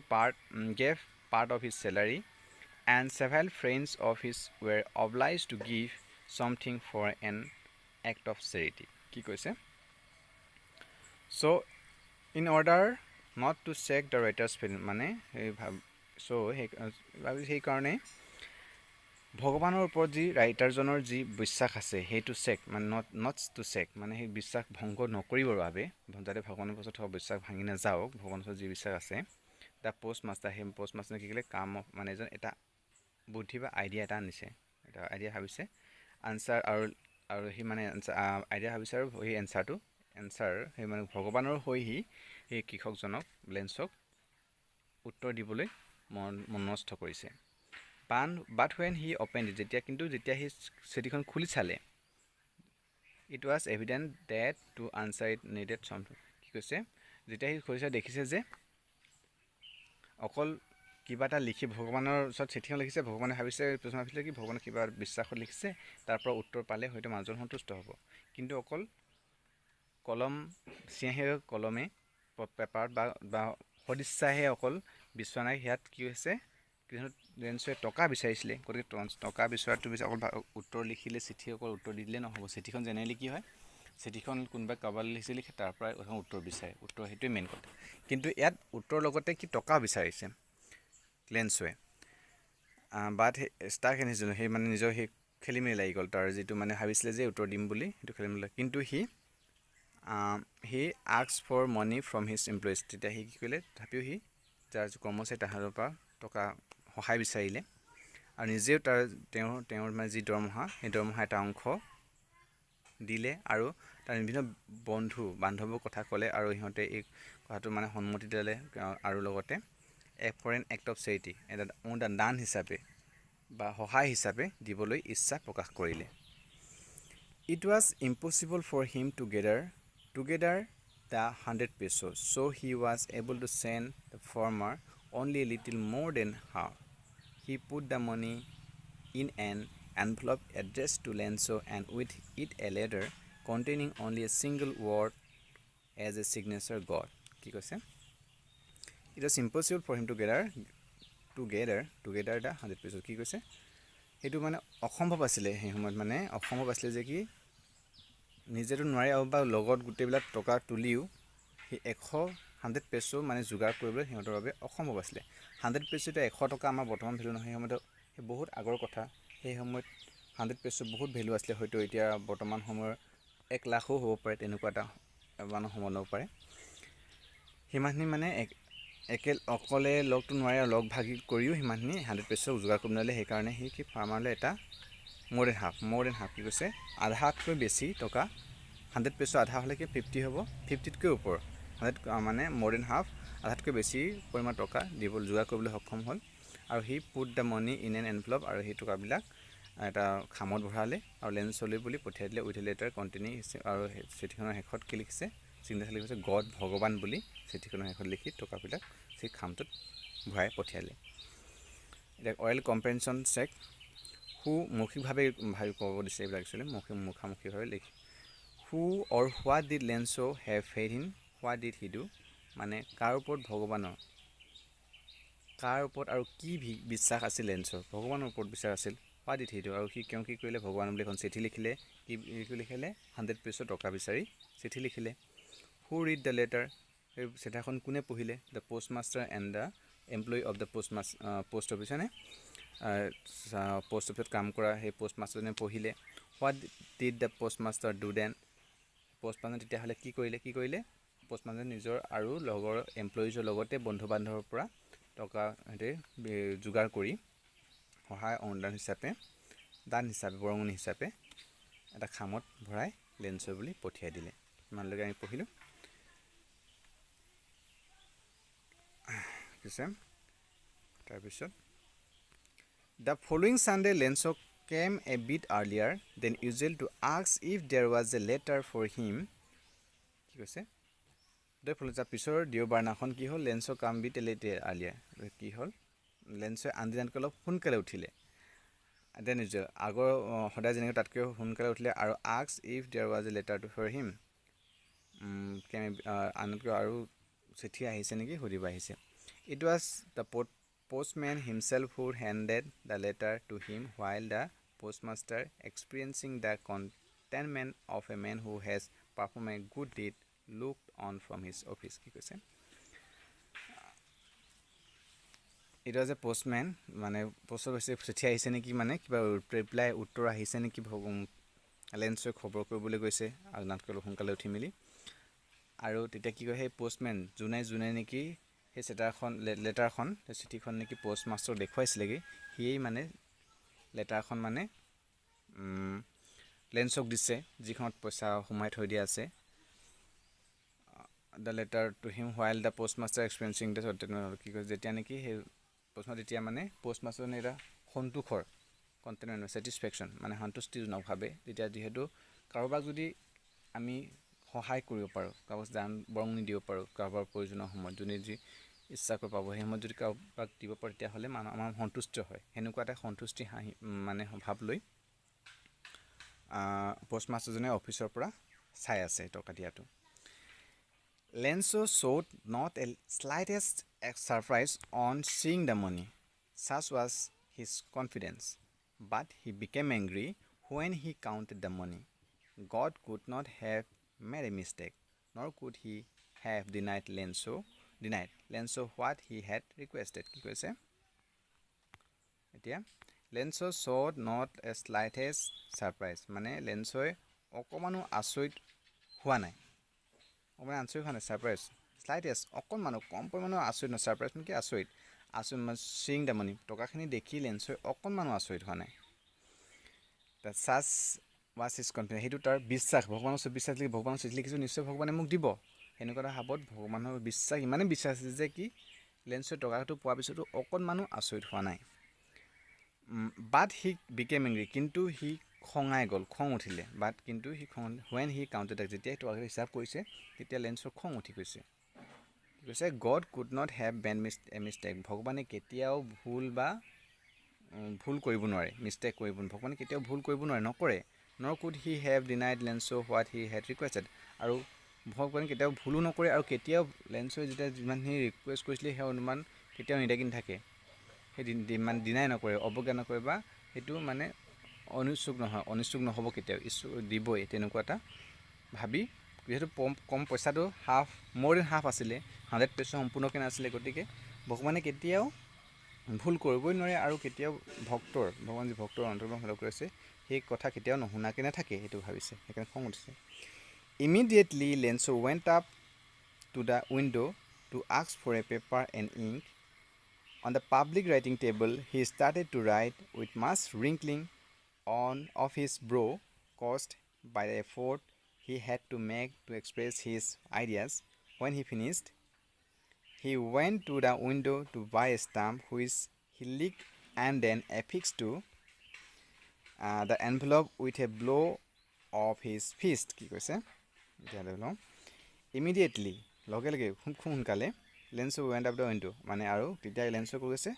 part of his salary, and several friends of his were obliged to give something for an act of charity. কি কৈছে? So, in order not to shake the writer's faith, মানে সেইকাৰণে ভগৱানৰ ওপৰত যি ৰাইটাৰজনৰ যি বিশ্বাস আছে সেইটো চেক মানে নট টু চেক মানে সেই বিশ্বাস ভংগ নকৰিবৰ বাবে যাতে ভগৱানৰ ওপৰত থকা বিশ্বাস ভাঙি নাযাওক ভগৱানৰ ওপৰত যি বিশ্বাস আছে দ্য পোষ্ট মাষ্টাৰ সেই পোষ্ট মাষ্টাৰে কি ক'লে কাম মানে এজন এটা বুদ্ধি বা আইডিয়া এটা আনিছে এটা আইডিয়া ভাবিছে আনচাৰ আৰু সি মানে আইডিয়া ভাবিছে আৰু সেই এনচাৰ সেই মানে ভগৱানৰ হৈ সেই কৃষকজনক লেন্সক উত্তৰ দিবলৈ মনস্থ কৰিছে but when he opened it যেতিয়া সি চিঠিখন খুলি চালে it was evident that to answer it needed something কি কৈছে যেতিয়া সি খুলি চাই দেখিছে যে অকল কিবা এটা লিখি ভগৱানৰ ওচৰত চিঠিখন লিখিছে ভগৱানে ভাবিছে কি ভগৱানে কিবা বিশ্বাসত লিখিছে তাৰ পৰা উত্তৰ পালে হয়তো মানুহজন সন্তুষ্ট হ'ব কিন্তু অকল কলমে পেপাৰত বা সদিচ্ছাহে অকল বিচৰা নাই ইয়াত কি হৈছে লেন্সে টকা বিচাৰিছিলে গতিকে টকা বিচৰাটো অকল উত্তৰ লিখিলে চিঠি অকল উত্তৰ দি দিলে নহ'ব চিঠিখন জেনেৰেলি কি হয় চিঠিখন কোনোবাই কাৰোবালৈ লিখিছে তাৰ পৰা এখন উত্তৰ বিচাৰে উত্তৰ সেইটোৱে মেইন কথা কিন্তু ইয়াত উত্তৰ লগতে কি টকা বিচাৰিছে লেন্সে বাট ষ্টাক এনিছিল সেই মানে নিজৰ সেই খেলি মেলি লাগি গ'ল তাৰ যিটো মানে ভাবিছিলে যে উত্তৰ দিম বুলি সেইটো খেলি মেলি কিন্তু সি asked for money from his employees তেতিয়া সি কি কৰিলে তথাপিও সি যাৰ কৰ্মচাৰী তাহাঁতৰ পৰা টকা সহায় বিচাৰিলে আৰু নিজেও তেওঁৰ মানে যি দৰমহা সেই দৰমহা এটা অংশ দিলে আৰু তাৰ বিভিন্ন বান্ধৱৰ কথা ক'লে আৰু সিহঁতে এই কথাটো মানে সন্মতি দিলে আৰু লগতে for an act of charity এটা দান হিচাপে বা সহায় হিচাপে দিবলৈ ইচ্ছা প্ৰকাশ কৰিলে It was impossible for him to gather the 100 pesos, so he was able to send the farmer only a little more than half. He put the money in an envelope addressed to Lenzo and with it a letter containing only a single word as a signature God. কি কৈছে? It was impossible for him to gather the 100 pesos. কি কৈছে? সেইটো মানে অসম্ভৱ আছিলে সেই সময়ত মানে অসম্ভৱ আছিলে যে কি নিজেতো নোৱাৰি আৰু বা লগত গোটেইবিলাক টকা তুলিও সেই 100 পেছো মানে যোগাৰ কৰিবলৈ সিহঁতৰ বাবে অসম্ভৱ আছিলে 100 পেছো এটা 100 টকা আমাৰ বৰ্তমান ভেলু নহয় সময়ত সেই বহুত আগৰ কথা সেই সময়ত 100 পেছো বহুত ভেলু আছিলে হয়তো এতিয়া বৰ্তমান সময়ৰ 1 লাখো হ'ব পাৰে তেনেকুৱা এটা মানুহ হ'ব পাৰে সিমানখিনি মানে অকলে লগটো নোৱাৰি আৰু লগ ভাগি কৰিও সিমানখিনি 100 পেছো যোগাৰ কৰিব নোৱাৰিলে সেইকাৰণে কি ফাৰ্মাৰলৈ এটা more than half কি কৈছে আধাতকৈ বেছি টকা 100 পেছো আধা হ'লে কি 50 হ'ব 50তকৈ ওপৰ মানে more than half আধাতকৈ বেছি পৰিমাণ টকা যোগাৰ কৰিবলৈ সক্ষম হ'ল আৰু he put the money in an envelope আৰু সেই টকাবিলাক এটা খামত ভৰালে আৰু লেন্সলৈ বুলি পঠিয়াই দিলে উইথ লেটাৰ কণ্টেইনিং আৰু চিঠিখনৰ শেষত কি লিখিছে চিগনেচাৰ লিখিছে গড ভগৱান বুলি চিঠিখনৰ শেষত লিখি টকাবিলাক সেই খামটোত ভৰাই পঠিয়ালে। এতিয়া অইল কম্পেনশ্যন চেক হু মৌখিকভাৱে ভাবি ক'ব দিছে এইবিলাক একচুৱেলি মুখামুখিভাৱে লিখি who or what did Lencho have faith in what did he do মানে কাৰ ওপৰত ভগৱানৰ কাৰ ওপৰত আৰু কি বিশ্বাস আছিল লেন্সৰ ভগৱানৰ ওপৰত বিশ্বাস আছিল হোৱাট ডিড হি ডু আৰু সি কিয় কি কৰিলে ভগৱান বুলি এখন চিঠি লিখিলে কি লিখিলে 100 পেজৰ টকা বিচাৰি চিঠি লিখিলে। হু ৰিড দ্য লেটাৰ সেই চিঠাখন কোনে পঢ়িলে the post master and the employee of the post office হয়নে পোষ্ট অফিচত কাম কৰা সেই পোষ্ট মাষ্টাৰজনে পঢ়িলে। What did the post master do then postmaster তেতিয়াহ'লে কি কৰিলে পোষ্ট মাষ্টাৰে নিজৰ আৰু লগৰ এমপ্লয়িজৰ লগতে বন্ধু বান্ধৱৰ পৰা টকা সিহঁতে যোগাৰ কৰি সহায় অনুদান হিচাপে দান হিচাপে বৰঙণি হিচাপে এটা খামত ভৰাই লেন্সৰ বুলি পঠিয়াই দিলে। ইমানলৈকে আমি পঢ়িলোঁ। তাৰপিছত the following Sunday Lencho came a bit earlier than usual to ask if there was a letter for him কি কৈছে তাৰ পিছৰ দেওবাৰনাখন কি হ'ল লেন্সো কাম বিট এ লেটাৰ আৰ্লিয়াৰ কি হ'ল লেন্সে আনদিনাতকৈ অলপ সোনকালে উঠিলে দেন ইউজুৱেল আগৰ সদায় যেনেকৈ তাতকৈ সোনকালে উঠিলে আৰু ask if there was a letter to for him আনতকৈ আৰু চিঠি আহিছে নেকি সুধিব আহিছে। It was the postman himself who handed the letter to him while the postmaster experiencing the contentment of a man who has performed a good deed looked on from his office কি কৈছে It was a postman মানে পোষ্ট অফিচে চিঠি আহিছে নেকি মানে কিবা ৰিপ্লাই উত্তৰ আহিছে নেকি লেন্সে খবৰ কৰিবলৈ গৈছে আগনাতকৈ সোনকালে উঠি মেলি আৰু তেতিয়া কি কয় সেই পোষ্টমেন যোনে নেকি সেই লেটাৰখন চিঠিখন নেকি পোষ্ট মাষ্টৰক দেখুৱাইছিলেগৈ সিয়েই মানে লেটাৰখন মানে লেন্সক দিছে যিখনত পইচা সোমাই থৈ দিয়া আছে the letter to him while the post master experiencing the কি কয় যেতিয়া নেকি সেই তেতিয়া মানে পোষ্ট মাষ্টাৰজনে এটা সন্তোষৰ কণ্টেণ্ট ছেটিছফেকশ্যন মানে সন্তুষ্টি নাভাবে তেতিয়া যিহেতু কাৰোবাক যদি আমি সহায় কৰিব পাৰোঁ কাৰোবাক দান বৰঙণি দিব পাৰোঁ কাৰোবাৰ প্ৰয়োজনীয় সময়ত যোনে যি ইচ্ছা কৰি পাব সেই সময়ত যদি কাৰোবাক দিব পাৰোঁ তেতিয়াহ'লে আমাৰ সন্তুষ্ট হয় সেনেকুৱা এটা সন্তুষ্টি মানে ভাৱ লৈ পোষ্ট মাষ্টাৰজনে অফিচৰ পৰা চাই আছে টকা দিয়াটো। লেন্সো showed not a slightest surprise on seeing the money. Such was his confidence. But he became angry when he counted the money. God could not have made a mistake, nor could he have denied Lenso what he had requested. কি কৈছে এতিয়া Lenso showed not a slightest surprise মানে লেন্সই অকণমানো আচৰিত হোৱা নাই আচৰিত হোৱা নাই ছাৰপ্ৰাইজ শ্লাইটেষ্ট অকণমানো কম পৰিমাণৰ আচৰিত নহয় ছাৰপ্ৰাইজ মানে কি আচৰিত চিং দ্য মানি টকাখিনি দেখি লেন্সই অকণমানো আচৰিত হোৱা নাই চাচ ৱাজ হিজ কনফিডেন্স সেইটো তাৰ বিশ্বাস ভগৱানৰ ওচৰত বিশ্বাস লিখি ভগৱানৰ চিঠি লিখিছোঁ নিশ্চয় ভগৱানে মোক দিব সেনেকুৱা এটা ভাৱত ভগৱানৰ বিশ্বাস ইমানেই বিশ্বাস আছে যে কি লেন্সই টকাটো পোৱাৰ পিছতো অকণমানো আচৰিত হোৱা নাই বাট হি বিকেম এংগ্ৰি কিন্তু সি খঙাই গ'ল খং উঠিলে বাট কিন্তু সি হুৱেন হি কাউণ্টেড যেতিয়া সেই টকাটো হিচাপ কৰিছে তেতিয়া লেন্সৰ খং উঠি গৈছে কি কৈছে god could not have Ben A mistake ভগৱানে কেতিয়াও ভুল কৰিব নোৱাৰে মিষ্টেক ভগৱানে কেতিয়াও ভুল কৰিব নোৱাৰে নকৰে নৰ could he have denied লেন্সো what he had requested আৰু ভগৱানে কেতিয়াও ভুলো নকৰে আৰু কেতিয়াও লেন্সই যেতিয়া যিমানখিনি ৰিকুৱেষ্ট কৰিছিলে সেই অনুমান কেতিয়াও নিদাকি নাথাকে সেই মানে ডিনাই নকৰে অৱজ্ঞা নকৰে বা সেইটো মানে অনিচ্ছুক নহ'ব কেতিয়াও দিবই তেনেকুৱা এটা ভাবি যিহেতু কম পইচাটো মোৰ দেন হাফ আছিলে 100% সম্পূৰ্ণকৈ নাছিলে গতিকে ভগৱানে কেতিয়াও ভুল কৰিবই নোৱাৰে আৰু কেতিয়াও ভগৱান যি ভক্তৰ অন্তৰ্মন হেল্প কৰিছে সেই কথা কেতিয়াও নুশুনাকৈ নাথাকে সেইটো ভাবিছে সেইকাৰণে খং উঠিছে immediately Lencho went up to the window' to ask for a paper and ink On the public writing table, he started to write with much wrinkling of his brow caused by the effort he had to make to express his ideas. When he finished, he went to the window to buy a stamp which he licked and then affixed to the envelope with a blow' of his fist কি কৈছে এতিয়া লৈ লওঁ ইমিডিয়েটলি লগে লগে খুব সোনকালে লেন্সো ৱেণ্ট আপ দ্য উইণ্ডো মানে আৰু তেতিয়া লেন্সো কৈ গৈছে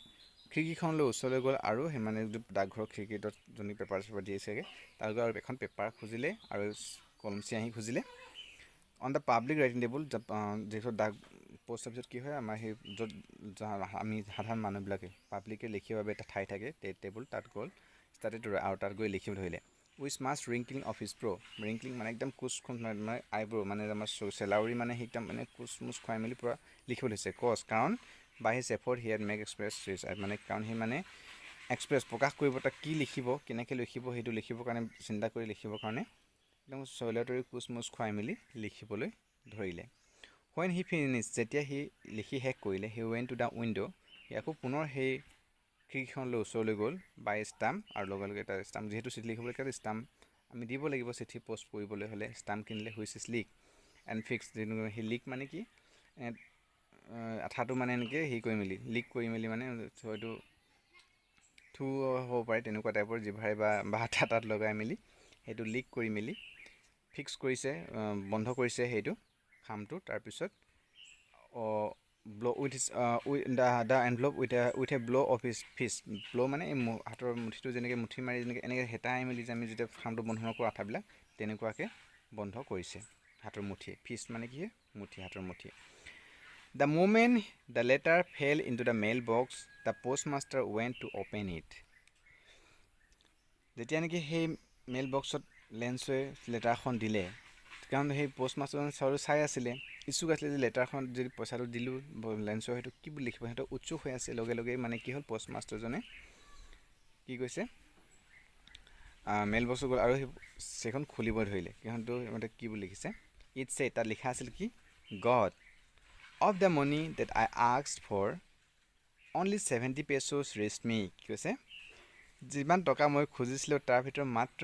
খিৰিকীখনলৈ ওচৰলৈ গ'ল আৰু সেই মানে ডাকঘৰৰ খিৰিকীটোত যোনটো পেপাৰ চেপাৰ দিছেগৈ তাৰ গৈ আৰু এখন পেপাৰ খুজিলে আৰু কলম চিয়াহী খুজিলে on the public writing table যিহেতু ডাক পোষ্ট অফিচত কি হয় আমাৰ সেই য'ত আমি সাধাৰণ মানুহবিলাকে পাব্লিকে লিখিবৰ বাবে এটা ঠাই থাকে টেবুল তাত গ'ল ষ্টাৰ্টেড আৰু তাত গৈ লিখিব ধৰিলে উইচ মাছ ৰিংকলিং অফ হিজ ব্ৰ' ৰিংকলিং মানে একদম কোচ মানে আইব্ৰ' মানে আমাৰ চেলাউৰি মানে সেই একদম মানে কোচ মুচ খুৱাই মেলি পূৰা লিখিব ধৰিছে কজ কাৰণ by his effort he had make express মানে কাৰণ সি মানে এক্সপ্ৰেছ প্ৰকাশ কৰিব তাক কি লিখিব কেনেকৈ লিখিব সেইটো লিখিবৰ কাৰণে চিন্তা কৰি লিখিবৰ কাৰণে একদম চইলাটোৰি কোচ মুচ খুৱাই মেলি লিখিবলৈ ধৰিলে when he finished যেতিয়া সি লিখি শেষ কৰিলে he went to the window সি আকৌ পুনৰ সেই খিৰিকীখনলৈ ওচৰলৈ গ'ল বাই ষ্টাম্প আৰু লগে লগে এটা ষ্টাম্প যিহেতু চিঠি লিখিবলৈ কাৰণে ষ্টাম্প আমি দিব লাগিব চিঠি পোষ্ট কৰিবলৈ হ'লে ষ্টাম্প কিনিলে which is leak and fix সেই লিক মানে কি আঠাটো মানে এনেকৈ হেৰি কৰি মেলি লিক কৰি মেলি মানে হয়তো থু হ'ব পাৰে তেনেকুৱা টাইপৰ জিভাৰে বা আঠা তাত লগাই মেলি সেইটো লিক কৰি মেলি ফিক্স কৰিছে বন্ধ কৰিছে সেইটো খামটো তাৰপিছত blow' with the envelope with a blow' of his fist blow' মানে এই হাতৰ মুঠিটো যেনেকৈ মুঠি মাৰি যেনেকৈ এনেকৈ হেতাই মেলি যে আমি যেতিয়া খামটো বন্ধ নকৰোঁ আঠাবিলাক তেনেকুৱাকৈ বন্ধ কৰিছে হাতৰ মুঠিয়ে ফিষ্ট মানে কি মুঠি হাতৰ মুঠিয়ে the moment the letter fell in to the mail box the postmaster went to open it যেতিয়া নেকি সেই মেইল বক্সত লেন্সৱে লেটাৰখন দিলে কাৰণ সেই পোষ্টমাষ্টাৰজনে চাই আছিলে ইচ্ছুক আছিলে যে লেটাৰখন যদি পইচাটো দিলোঁ লেন্সৰ সেইটো কি বুলি লিখিব সিহঁতৰ উৎসুক হৈ আছে লগে লগে মানে কি হ'ল পোষ্টমাষ্টাৰজনে কি কৈছে মেইল বক্সত গ'ল আৰু সেইখন খুলিব ধৰিলে সিহঁতো মানে কি বুলি লিখিছে ইটছ এ তাত লিখা আছিল কি God of the money that I asked for only 70 pesos reached me কি কৈছে যিমান টকা মই খুজিছিলোঁ তাৰ ভিতৰত মাত্ৰ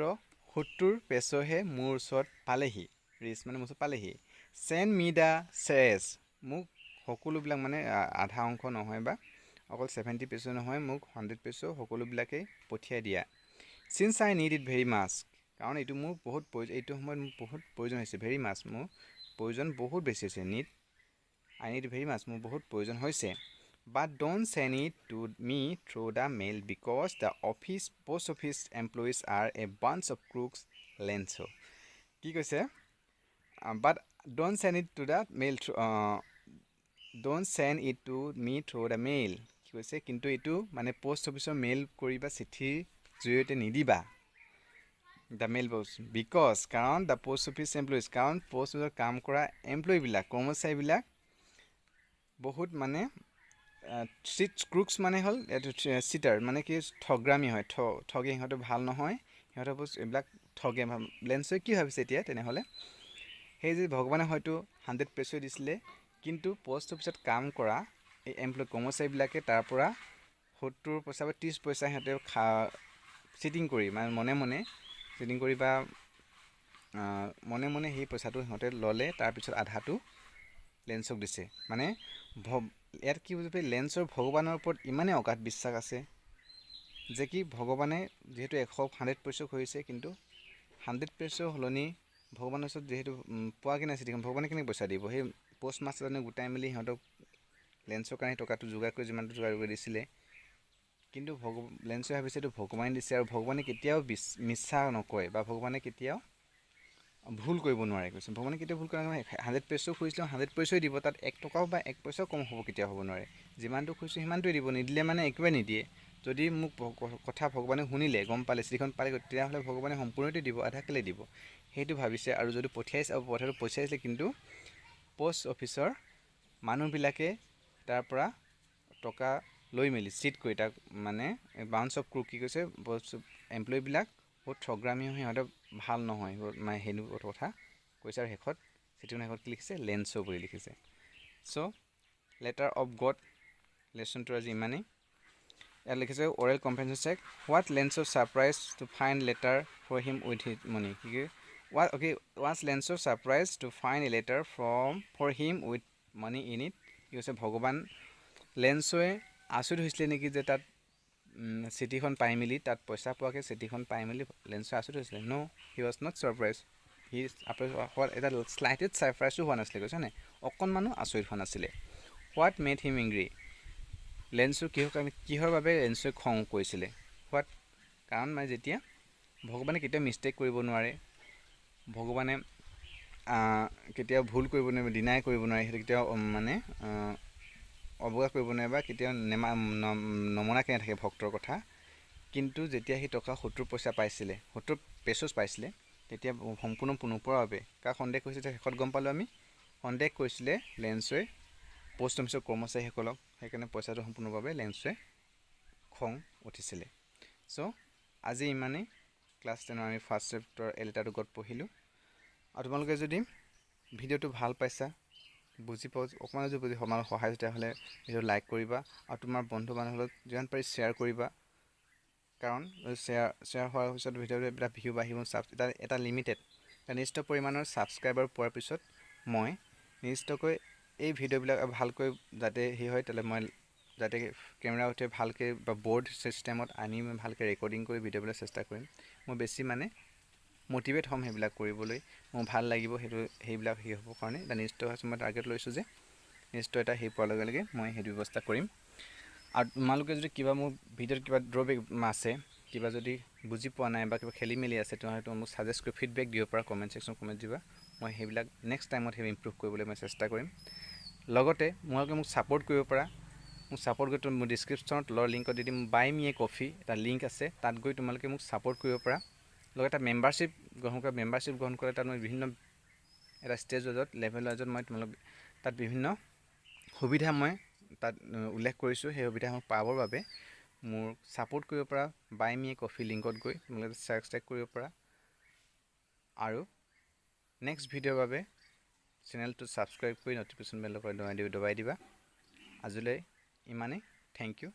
70 পেছ'হে মোৰ ওচৰত পালেহি ৰিচ মানে মোৰ ওচৰত পালেহি চেণ্ড মি দ্য চেছ মোক সকলোবিলাক মানে আধা অংশ নহয় বা অকল 70 পেছ' নহয় মোক 100 পেছ' সকলোবিলাকেই পঠিয়াই দিয়া since I need it very much কাৰণ এইটো মোৰ বহুত এইটো সময়ত মোৰ বহুত প্ৰয়োজন হৈছে ভেৰি মাছ মোৰ প্ৰয়োজন বহুত বেছি হৈছে আই নিড ভেৰি মাছ মোৰ বহুত প্ৰয়োজন হৈছে But don't send it to me through the mail because the post office employees are a bunch of crooks, Lenso. কি কৈছে? But don't send it to the mail. Don't send it to me through the mail. কি কৈছে? কিন্তু এইটো মানে পোষ্ট অফিচৰ মেইল কৰিবা চিঠিৰ জৰিয়তে নিদিবা. The mail box because কাৰণ the post office employees কাৰণ পোষ্ট অফিচত কাম কৰা এমপ্লয়ীবিলাক কৰ্মচাৰীবিলাক বহুত মানে ক্ৰুক্স মানে হ'ল এইটো চিটাৰ মানে কি ঠগৰামী হয় ঠগে সিহঁতে ভাল নহয় সিহঁতৰ এইবিলাক ঠগে লেন্সই কি ভাবিছে এতিয়া তেনেহ'লে সেই যে ভগৱানে হয়তো 100 পেছ' দিছিলে কিন্তু পোষ্ট অফিচত কাম কৰা এই এমপ্লয় কৰ্মচাৰীবিলাকে তাৰ পৰা 70 পইচা বা 30 পইচা সিহঁতে চিটিং কৰি মানে মনে মনে চিটিং কৰি বা মনে মনে সেই পইচাটো সিহঁতে ল'লে তাৰপিছত আধাটো লেন্সক দিছে মানে ইয়াত কি বুজি পাই লেন্সৰ ভগৱানৰ ওপৰত ইমানেই অগাধ বিশ্বাস আছে যে কি ভগৱানে যিহেতু 100 পেছ' হৈছে কিন্তু 100 পেছ' সলনি ভগৱানৰ ওচৰত যিহেতু পোৱাকৈ নাই চিঠিখন ভগৱানে কেনেকৈ পইচা দিব সেই পোষ্ট মাষ্টাৰজনে গোটাই মেলি সিহঁতক লেন্সৰ কাৰণে টকাটো যোগাৰ কৰি যিমানটো যোগাৰ কৰি দিছিলে কিন্তু লেন্সে ভাবিছে এইটো ভগৱানে দিছে আৰু ভগৱানে কেতিয়াও মিছা নকয় বা ভগৱানে কেতিয়াও ভুল কৰিব নোৱাৰে কৈছে ভগৱানে কেতিয়াও ভুল কৰা নহয় 100 পেছ' খুজিলেও 100 পেছ'ই দিব তাত 1 টকাও বা 1 পইচাও কম হ'ব কেতিয়াও হ'ব নোৱাৰে যিমানটো খুজিছোঁ সিমানটোৱে দিব নিদিলে মানে একেবাৰে নিদিয়ে যদি মোক কথা ভগৱানে শুনিলে গম পালে চিঠিখন পালে তেতিয়াহ'লে ভগৱানে সম্পূৰ্ণতে দিব আধা কেলৈ দিব সেইটো ভাবিছে আৰু যদি পঠাটো পঠিয়াইছিলে কিন্তু পোষ্ট অফিচৰ মানুহবিলাকে তাৰ পৰা টকা লৈ মেলি চিট কৰি তাক মানে বাউন্স অফ ক্ৰুক কি কৈছে এমপ্লয়ীবিলাক বহুত ঠগৰামী হয় সিহঁতে ভাল নহয় মানে সেইটো কথা কৈছে আৰু শেষত চিঠিখনৰ শেষত কি লিখিছে লেন্সো বুলি লিখিছে চ' লেটাৰ অফ গড লেচনটো আজি ইমানেই ইয়াত লিখিছে oral compensation check what Lencho surprise to find letter for him with his money কি was Lencho surprise to find a letter for him with money in it কি কৈছে ভগৱান লেন্সোৱে আচৰিত হৈছিলে নেকি যে তাত চিঠিখন পাই মেলি তাত পইচা পোৱাকৈ চিঠিখন পাই মেলি লেন্সৰ আচৰিত হৈছিলে। ন' হি ৱাজ নট ছাৰপ্ৰাইজ। সি এটা শ্লাইটেড ছাৰপ্ৰাইজো হোৱা নাছিলে, কৈছে নাই, অকণমানো আচৰিত হোৱা নাছিলে। হোৱাট মেড হিম এংগ্ৰি, লেন্সৰ কিহৰ বাবে লেন্সই খং কৰিছিলে। হোৱাট, কাৰণ মানে যেতিয়া ভগৱানে কেতিয়াও মিষ্টেক কৰিব নোৱাৰে, ভগৱানে কেতিয়াও ভুল কৰিব নোৱাৰে, ডিনাই কৰিব নোৱাৰে, সেইটো কেতিয়াও মানে অৱজ্ঞা কৰিব নোৱাৰে বা কেতিয়াও নমনাকৈ নাথাকে ভক্তৰ কথা। কিন্তু যেতিয়া সি টকা 70 পইচা পাইছিলে, 70 পেচোছ পাইছিলে, তেতিয়া সম্পূৰ্ণ নোপোৱাৰ বাবে কাক সন্দেহ কৰিছিলে, শেষত গম পালোঁ আমি, সন্দেহ কৰিছিলে লেন্সই পোষ্ট অফিচৰ কৰ্মচাৰীসকলক। সেইকাৰণে পইচাটো সম্পূৰ্ণৰ বাবে লেন্সই খং উঠিছিলে। চ' আজি ইমানেই। ক্লাছ 10ৰ আমি first chapter A letter to god পঢ়িলোঁ। আৰু তোমালোকে যদি ভিডিঅ'টো ভাল পাইছা, বুজি পাওঁ, অকণমান যদি সমাজত সহায় তেতিয়াহ'লে ভিডিঅ'টো লাইক কৰিবা আৰু তোমাৰ বন্ধু বান্ধৱীক যিমান পাৰি শ্বেয়াৰ কৰিবা। কাৰণ শ্বেয়াৰ হোৱাৰ পিছত ভিডিঅ'টো এটা ভিউ বাঢ়িব, এটা লিমিটেড এটা নিৰ্দিষ্ট পৰিমাণৰ ছাবস্ক্ৰাইবাৰ পোৱাৰ পিছত মই নিৰ্দিষ্টকৈ এই ভিডিঅ'বিলাক ভালকৈ যাতে হয়, তেতিয়াহ'লে মই যাতে কেমেৰা উঠে ভালকৈ বা বৰ্ড ছিষ্টেমত আনি মই ভালকৈ ৰেকৰ্ডিং কৰি ভিডিঅ'বিলাক চেষ্টা কৰিম। মই বেছি মানে মটিভেট হ'ম সেইবিলাক কৰিবলৈ, মোৰ ভাল লাগিব সেইবিলাক হেৰি হ'বৰ কাৰণে। এটা নিৰ্দিষ্ট মই টাৰ্গেট লৈছোঁ যে নিৰ্দিষ্ট এটা হেৰি পোৱাৰ লগে লগে মই সেইটো ব্যৱস্থা কৰিম। আৰু তোমালোকে যদি কিবা মোৰ ভিডিঅ'ত কিবা ড্ৰবেক আছে, কিবা যদি বুজি পোৱা নাই বা কিবা খেলি মেলি আছে, তেনেহ'লে মোক ছাজেষ্ট কৰি ফিডবেক দিব পৰা, কমেণ্ট ছেকশ্যনত কমেণ্ট দিবা। মই সেইবিলাক নেক্সট টাইমত সেই ইম্প্ৰুভ কৰিবলৈ মই চেষ্টা কৰিম। লগতে তোমালোকে মোক ছাপোৰ্ট কৰিব পাৰা। মোক ছাপোৰ্ট কৰি মোৰ ডিছক্ৰিপশ্যনত তলৰ লিংকত দি দিম, বাই মি এ কফি এটা লিংক আছে, তাত গৈ তোমালোকে মোক ছাপোৰ্ট কৰিব পাৰা। লগতে এটা মেম্বাৰশ্বিপ গ্ৰহণ কৰে, তাত মই বিভিন্ন এটা ষ্টেজ ৱাইজত লেভেল ৱাইজত মই তোমালোক তাত বিভিন্ন সুবিধা মই তাত উল্লেখ কৰিছোঁ। সেই সুবিধাসমূহ পাবৰ বাবে মোৰ ছাপোৰ্ট কৰিব পৰা, বাই মি এ কফি লিংকত গৈ তোমালোকে ছাবস্ক্ৰাইব কৰিব পাৰা। আৰু নেক্সট ভিডিঅ'ৰ বাবে চেনেলটো ছাবস্ক্ৰাইব কৰি ন'টিফিকেশ্যন বেলটো দবাই দিবা। আজিলৈ ইমানেই। Thank U.